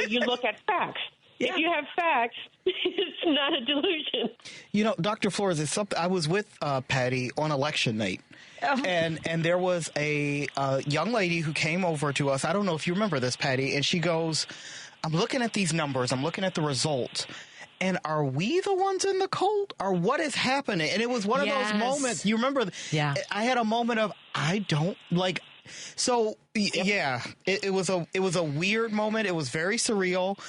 You look at facts. Yeah. If you have facts, it's not a delusion. Dr. Flores, it's something. I was with Patty on election night, and there was a young lady who came over to us. I don't know if you remember this, Patty, and she goes, "I'm looking at these numbers. I'm looking at the results. And are we the ones in the cold, or what is happening?" And it was one of those moments. You remember? Yeah. I had a moment of I don't like. So yeah, it was a weird moment. It was very surreal.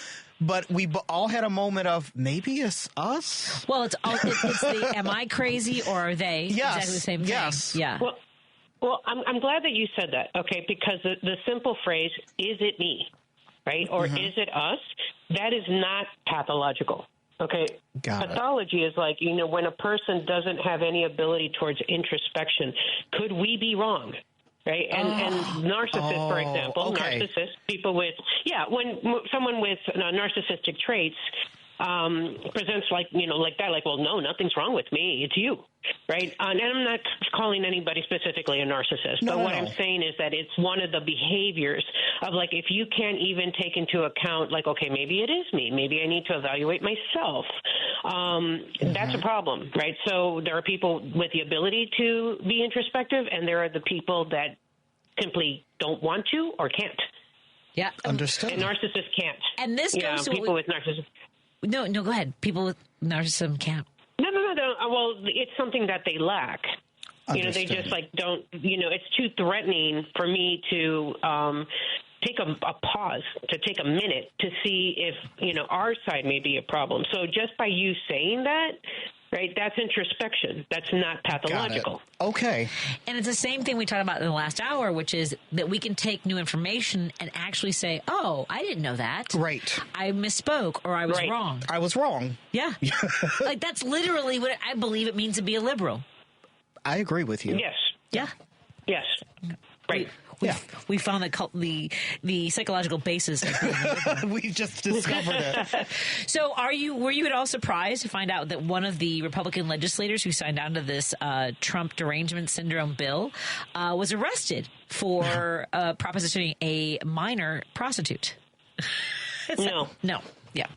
But we all had a moment of maybe it's us. Well, it's the am I crazy or are they? Yes. Exactly the same thing. Yes. Yeah. Well, I'm glad that you said that. Okay, because the simple phrase "is it me," right, or "is it us," that is not pathological. Okay. Pathology is when a person doesn't have any ability towards introspection. Could we be wrong? Right. And narcissists, for example, narcissists, people with, when someone with narcissistic traits presents like that, well, no, nothing's wrong with me. It's you. Right. And I'm not calling anybody specifically a narcissist. But what I'm saying is that it's one of the behaviors of if you can't even take into account okay, maybe it is me. Maybe I need to evaluate myself. That's a problem. Right. So there are people with the ability to be introspective, and there are the people that simply don't want to or can't. Yeah. Understood. And narcissists can't. And this goes to people with narcissism. No, go ahead. People with narcissism can't. No. Well, it's something that they lack. Understood. They just don't. It's too threatening for me to take a pause, to take a minute to see if our side may be a problem. So just by you saying that. Right, that's introspection. That's not pathological. Okay. And it's the same thing we talked about in the last hour, which is that we can take new information and actually say, "Oh, I didn't know that. Right. I misspoke, or I was wrong. I was wrong." Yeah. That's literally what I believe it means to be a liberal. I agree with you. Yes. Yeah. Yes. Right. We found the psychological basis of being a liberal. We just discovered it. So were you at all surprised to find out that one of the Republican legislators who signed on to this Trump derangement syndrome bill was arrested for propositioning a minor prostitute? No. Yeah.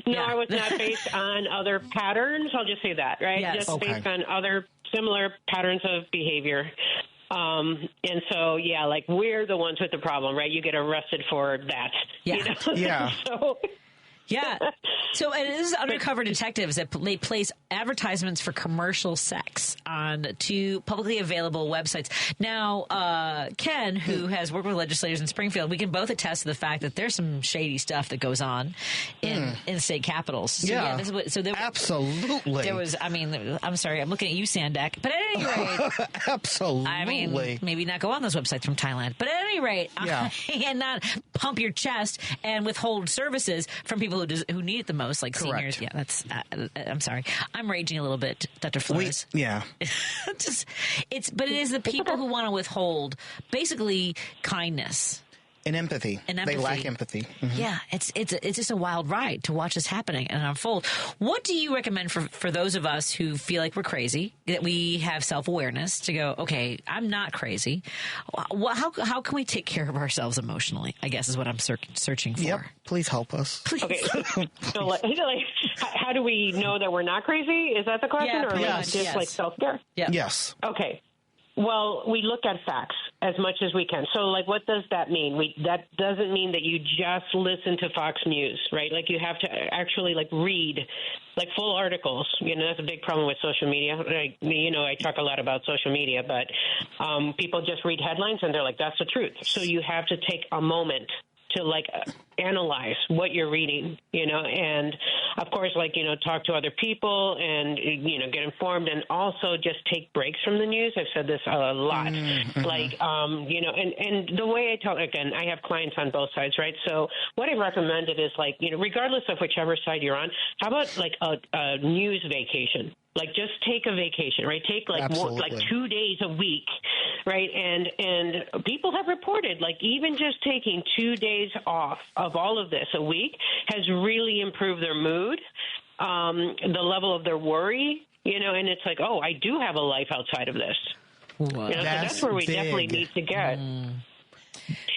No, I was not based on other patterns. I'll just say that, right? Yes. Just based on other similar patterns of behavior. And so, we're the ones with the problem, right? You get arrested for that. Yeah. Yeah. Yeah. So it is undercover detectives that they place advertisements for commercial sex on two publicly available websites. Now, Ken, who has worked with legislators in Springfield, we can both attest to the fact that there's some shady stuff that goes on in state capitals. So, this is what, absolutely. There was, I'm sorry, I'm looking at you, Sandak. But at any rate, absolutely. maybe not go on those websites from Thailand. But at any rate, Yeah. and not pump your chest and withhold services from people who need it the most, like Correct. seniors. Yeah, that's. I'm sorry, I'm raging a little bit, Dr. Flores. Yeah. But it is the people who want to withhold basically kindness. And empathy. They lack empathy. Mm-hmm. Yeah, it's just a wild ride to watch this happening and unfold. What do you recommend for those of us who feel like we're crazy, that we have self-awareness to go, okay, I'm not crazy. How can we take care of ourselves emotionally, I guess is what I'm searching for. Yep. Please help us. Please. Okay. So, how do we know that we're not crazy? Is that the question? Or just like self-care? Yeah. Yes. Okay. Well, we look at facts as much as we can. So, what does that mean? That doesn't mean that you just listen to Fox News, right? You have to actually, read, full articles. That's a big problem with social media. I talk a lot about social media, but people just read headlines and they're like, that's the truth. So you have to take a moment to analyze what you're reading, and of course, talk to other people and, get informed, and also just take breaks from the news. I've said this a lot, mm-hmm. And the way I tell, again, I have clients on both sides, right? So what I recommended is regardless of whichever side you're on, how about a news vacation? Just take a vacation, right? Take 2 days a week, right? And people have reported, even just taking 2 days off of all of this a week has really improved their mood, the level of their worry, and it's oh, I do have a life outside of this. Wow. So that's where we definitely need to get.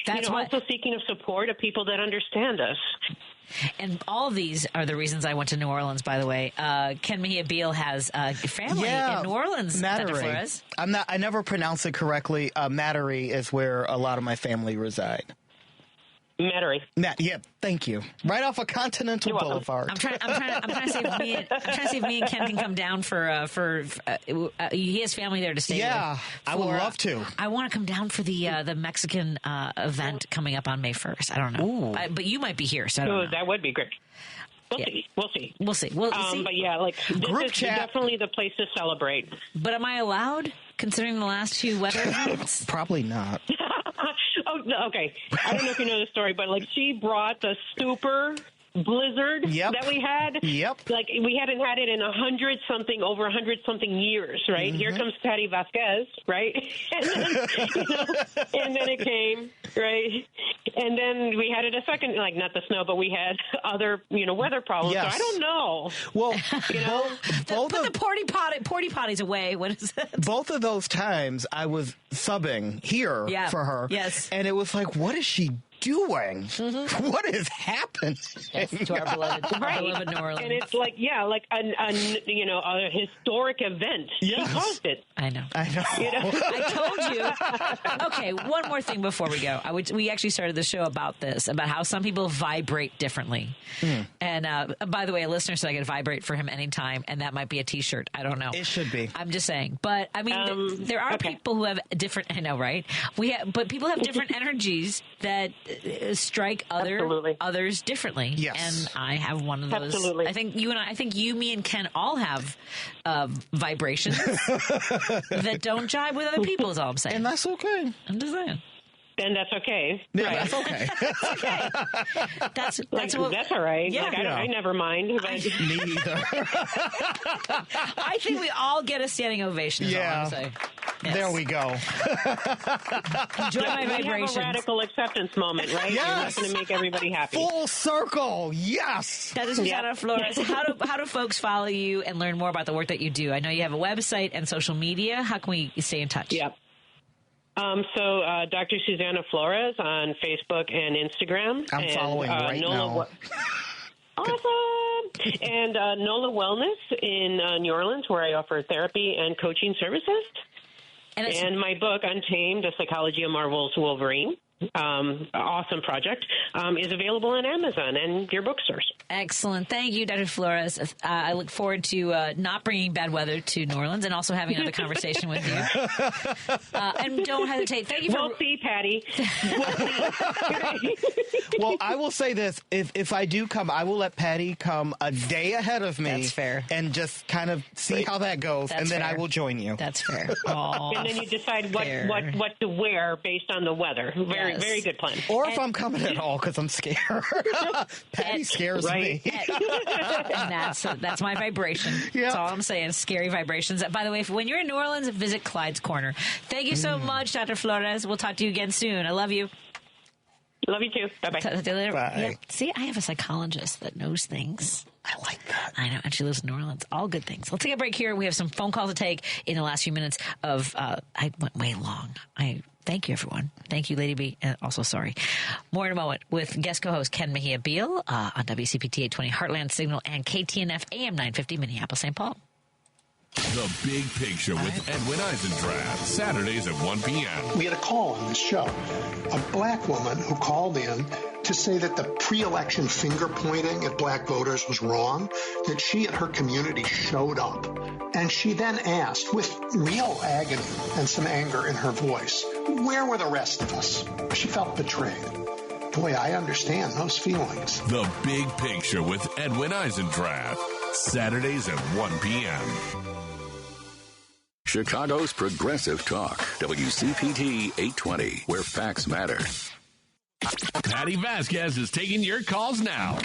That's also seeking of support of people that understand us. And all of these are the reasons I went to New Orleans, by the way. Ken Mejia-Beal has family in New Orleans. Metairie. I never pronounce it correctly. Metairie is where a lot of my family reside. Metairie. Yeah, thank you. Right off of Continental Boulevard. I'm trying to see if me and Ken can come down for he has family there to stay with. Yeah, I would love to. I want to come down for the Mexican event coming up on May 1st. I don't know. But you might be here, so I don't know. That would be great. We'll see. We'll see. But yeah, this is definitely the place to celebrate. But am I allowed, considering the last few weather events? Probably not. Oh, okay. I don't know if you know the story, but she brought the stupor blizzard that we had. Yep. We hadn't had it in over 100-something years, right? Mm-hmm. Here comes Patti Vasquez, right? And then it came, right? And then we had it a second, not the snow, but we had other, weather problems. Yes. So I don't know. Well, put the porty potties away. What is it? Both of those times I was subbing here for her. Yes. And it was what is she doing? Mm-hmm. What is happening? Yes, to our beloved New Orleans. And it's a historic event. Yes. She caused it. I know. I told you. Okay, one more thing before we go. We actually started the show about this, about how some people vibrate differently. Mm. And by the way, a listener said I could vibrate for him anytime, and that might be a T-shirt. I don't know. It should be. I'm just saying. But I mean, there are people who have different. I know, right? But people have different energies that strike others differently. Yes. And I have one of those. Absolutely. I think you, me, and Ken all have vibrations that don't jive with other people, is all I'm saying. And that's okay. I'm just saying. Then that's okay. Yeah, right. that's okay. That's that's all right. Yeah. I never mind. But. Me either. I think we all get a standing ovation. Is all I'm saying. Yes. There we go. Enjoy my vibrations. We have a radical acceptance moment, right? Yes. You're not going to make everybody happy. Full circle. Yes. That is Sheila Flores. How do folks follow you and learn more about the work that you do? I know you have a website and social media. How can we stay in touch? Yep. So Dr. Susanna Flores on Facebook and Instagram. I'm following right now. Awesome. And NOLA Wellness in New Orleans, where I offer therapy and coaching services. And my book, Untamed, The Psychology of Marvel's Wolverine. awesome project, is available on Amazon and your bookstores. Excellent. Thank you, Dr. Flores. I look forward to not bringing bad weather to New Orleans and also having another conversation with you. And don't hesitate. Thank you for... We'll see, Patty. Well, I will say this. If I do come, I will let Patty come a day ahead of me. That's fair. And just kind of see how that goes, and then I will join you. That's fair. And then you decide what to wear based on the weather. Very good plan. Or if I'm coming at all, because I'm scared. Patty scares me. And that's my vibration. That's all I'm saying. Scary vibrations. By the way, when you're in New Orleans, visit Clyde's Corner. Thank you so much, Dr. Flores. We'll talk to you again soon. I love you. Love you too. Bye-bye. Talk to you later. Bye. Yeah. See, I have a psychologist that knows things. I like that. I know. And she lives in New Orleans. All good things. Let's take a break here. We have some phone calls to take in the last few minutes of, I went way long. Thank you, everyone. Thank you, Lady B. And also, sorry. More in a moment with guest co-host Ken Mejia-Beal on WCPT 820 Heartland Signal and KTNF AM 950 Minneapolis, St. Paul. The Big Picture with Edwin Eisendrath, Saturdays at 1 p.m. We had a call on this show. A black woman who called in to say that the pre-election finger pointing at black voters was wrong, that she and her community showed up. And she then asked, with real agony and some anger in her voice, where were the rest of us? She felt betrayed. Boy, I understand those feelings. The Big Picture with Edwin Eisendrath, Saturdays at 1 p.m. Chicago's Progressive Talk, WCPT 820, where facts matter. Patti Vasquez is taking your calls now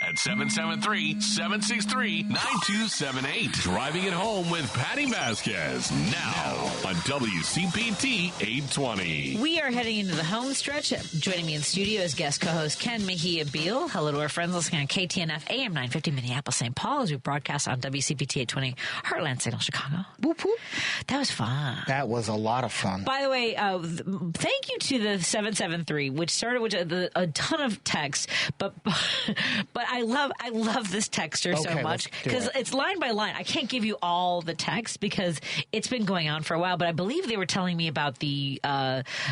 at 773-763-9278. Driving it home with Patti Vasquez now on WCPT 820. We are heading into the home stretch. Joining me in studio is guest co-host Ken Mejia-Beal. Hello to our friends listening on KTNF AM 950 Minneapolis, St. Paul, as we broadcast on WCPT 820 Heartland Signal Chicago. Whoop, whoop. That was fun. That was a lot of fun. By the way, thank you to the 773, which started with a ton of texts, but I love this texter so much because it's line by line. I can't give you all the text because it's been going on for a while, but I believe they were telling me about the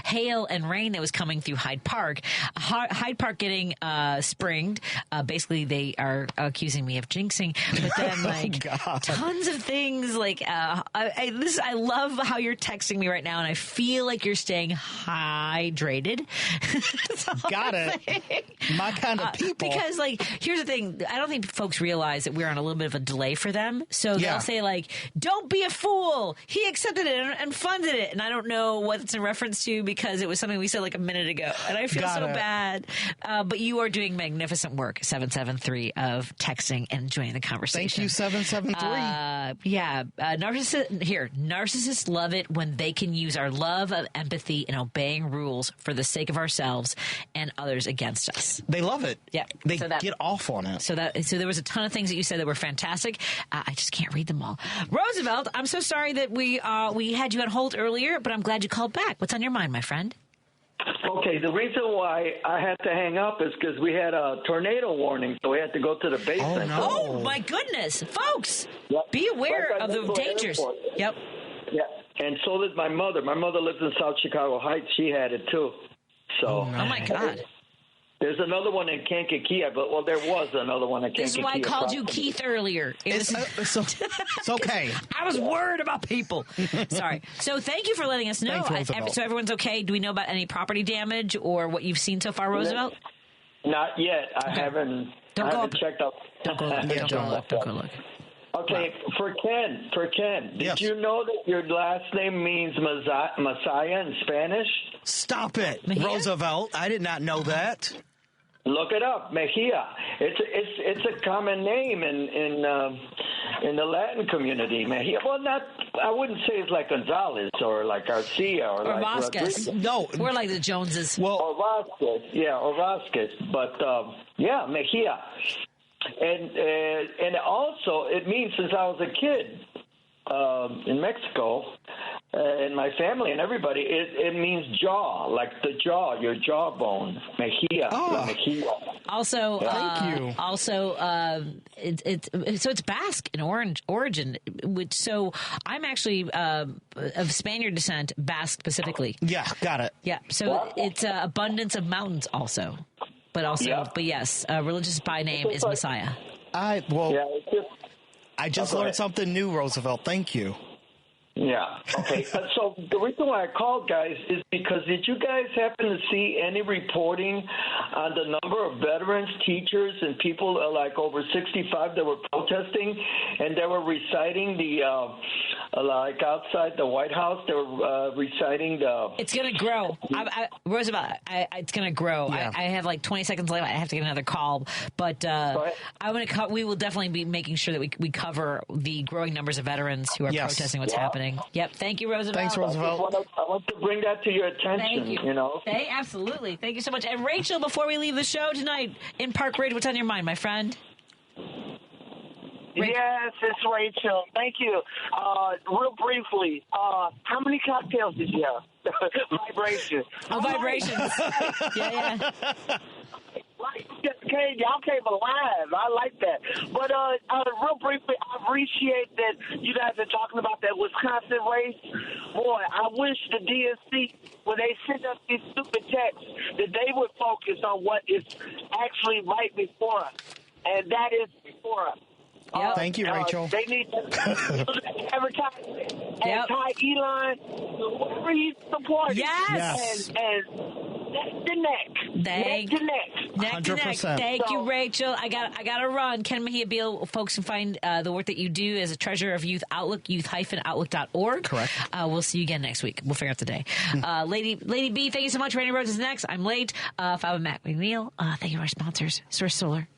hail and rain that was coming through Hyde Park. Hyde Park getting springed. Basically, they are accusing me of jinxing, but then tons of things. I love how you're texting me right now, and I feel like you're staying hydrated. Got it. My kind of people. Because here's the thing. I don't think folks realize that we're on a little bit of a delay for them. So they'll say don't be a fool. He accepted it and funded it. And I don't know what it's in reference to because it was something we said a minute ago. And I feel bad. But you are doing magnificent work, 773, of texting and joining the conversation. Thank you, 773. Narcissists love it when they can use our love of empathy and obeying rules for the sake of ourselves and others against us. They love it. Yeah. They get off on it. So there was a ton of things that you said that were fantastic. I just can't read them all. Roosevelt, I'm so sorry that we had you on hold earlier, but I'm glad you called back. What's on your mind, my friend? Okay, the reason why I had to hang up is because we had a tornado warning, so we had to go to the basement. Oh, my goodness. Folks, be aware of the dangers. Yep. Yeah, and so did my mother. My mother lives in South Chicago Heights. She had it, too. So. Oh, my God. There's another one in Kankakee, but there was another one in Kankakee. This is why I called you Keith earlier. It's okay. I was worried about people. Sorry. So thank you for letting us know. So everyone's okay. Do we know about any property damage or what you've seen so far, Roosevelt? Not yet. I haven't checked out. Don't go look. Okay, for Ken, did you know that your last name means Messiah in Spanish? Stop it, Mejia? Roosevelt. I did not know that. Look it up, Mejia. It's a common name in the Latin community, Mejia. Well, I wouldn't say it's like Gonzalez or like Garcia or like Vasquez. Rodriguez. No, we're like the Joneses. Or Vasquez. But Mejia. And also, it means since I was a kid in Mexico, and my family and everybody, it means jaw, like the jaw, your jawbone, Mejia. Mejia. Also, Thank you. It's Basque in origin, so I'm actually of Spaniard descent, Basque specifically. Yeah, got it. Yeah, so it's abundance of mountains also, but yes, religious by name is Messiah. I just learned something new, Roosevelt. Thank you. Yeah. Okay. So the reason why I called, guys, is because did you guys happen to see any reporting on the number of veterans, teachers, and people like over 65 that were protesting, and they were reciting the like outside the White House, they were reciting the. It's going to grow, Roosevelt. It's going to grow. Yeah. I have like 20 seconds left. I have to get another call, but we will definitely be making sure that we cover the growing numbers of veterans who are protesting what's happening. Yep. Thank you, Roosevelt. Thanks, Roosevelt. I want to bring that to your attention. Thank you. You know. Hey, absolutely. Thank you so much. And Rachel, before we leave the show tonight in Park Ridge, what's on your mind, my friend? Yes, it's Rachel. Thank you. Real briefly, how many cocktails did you have? Vibration. Oh, vibrations. yeah. Y'all came alive. I like that. But real briefly, I appreciate that you guys are talking about that Wisconsin race. Boy, I wish the DNC, when they send us these stupid texts, that they would focus on what is actually right before us. And that is before us. Thank you, Rachel. They need to advertise and tie Elon, whoever he's supporting. Yes. And neck to neck. Neck to neck. Neck to neck. 100%. Thank you, Rachel. I got to run. Ken Mejia-Beal, folks can find the work that you do as a treasurer of Youth Outlook, youth-outlook.org. Correct. We'll see you again next week. We'll figure out the day. Lady B, thank you so much. Randy Rhodes is next. I'm late. Fava Mac McNeil. Thank you to our sponsors, Source Solar,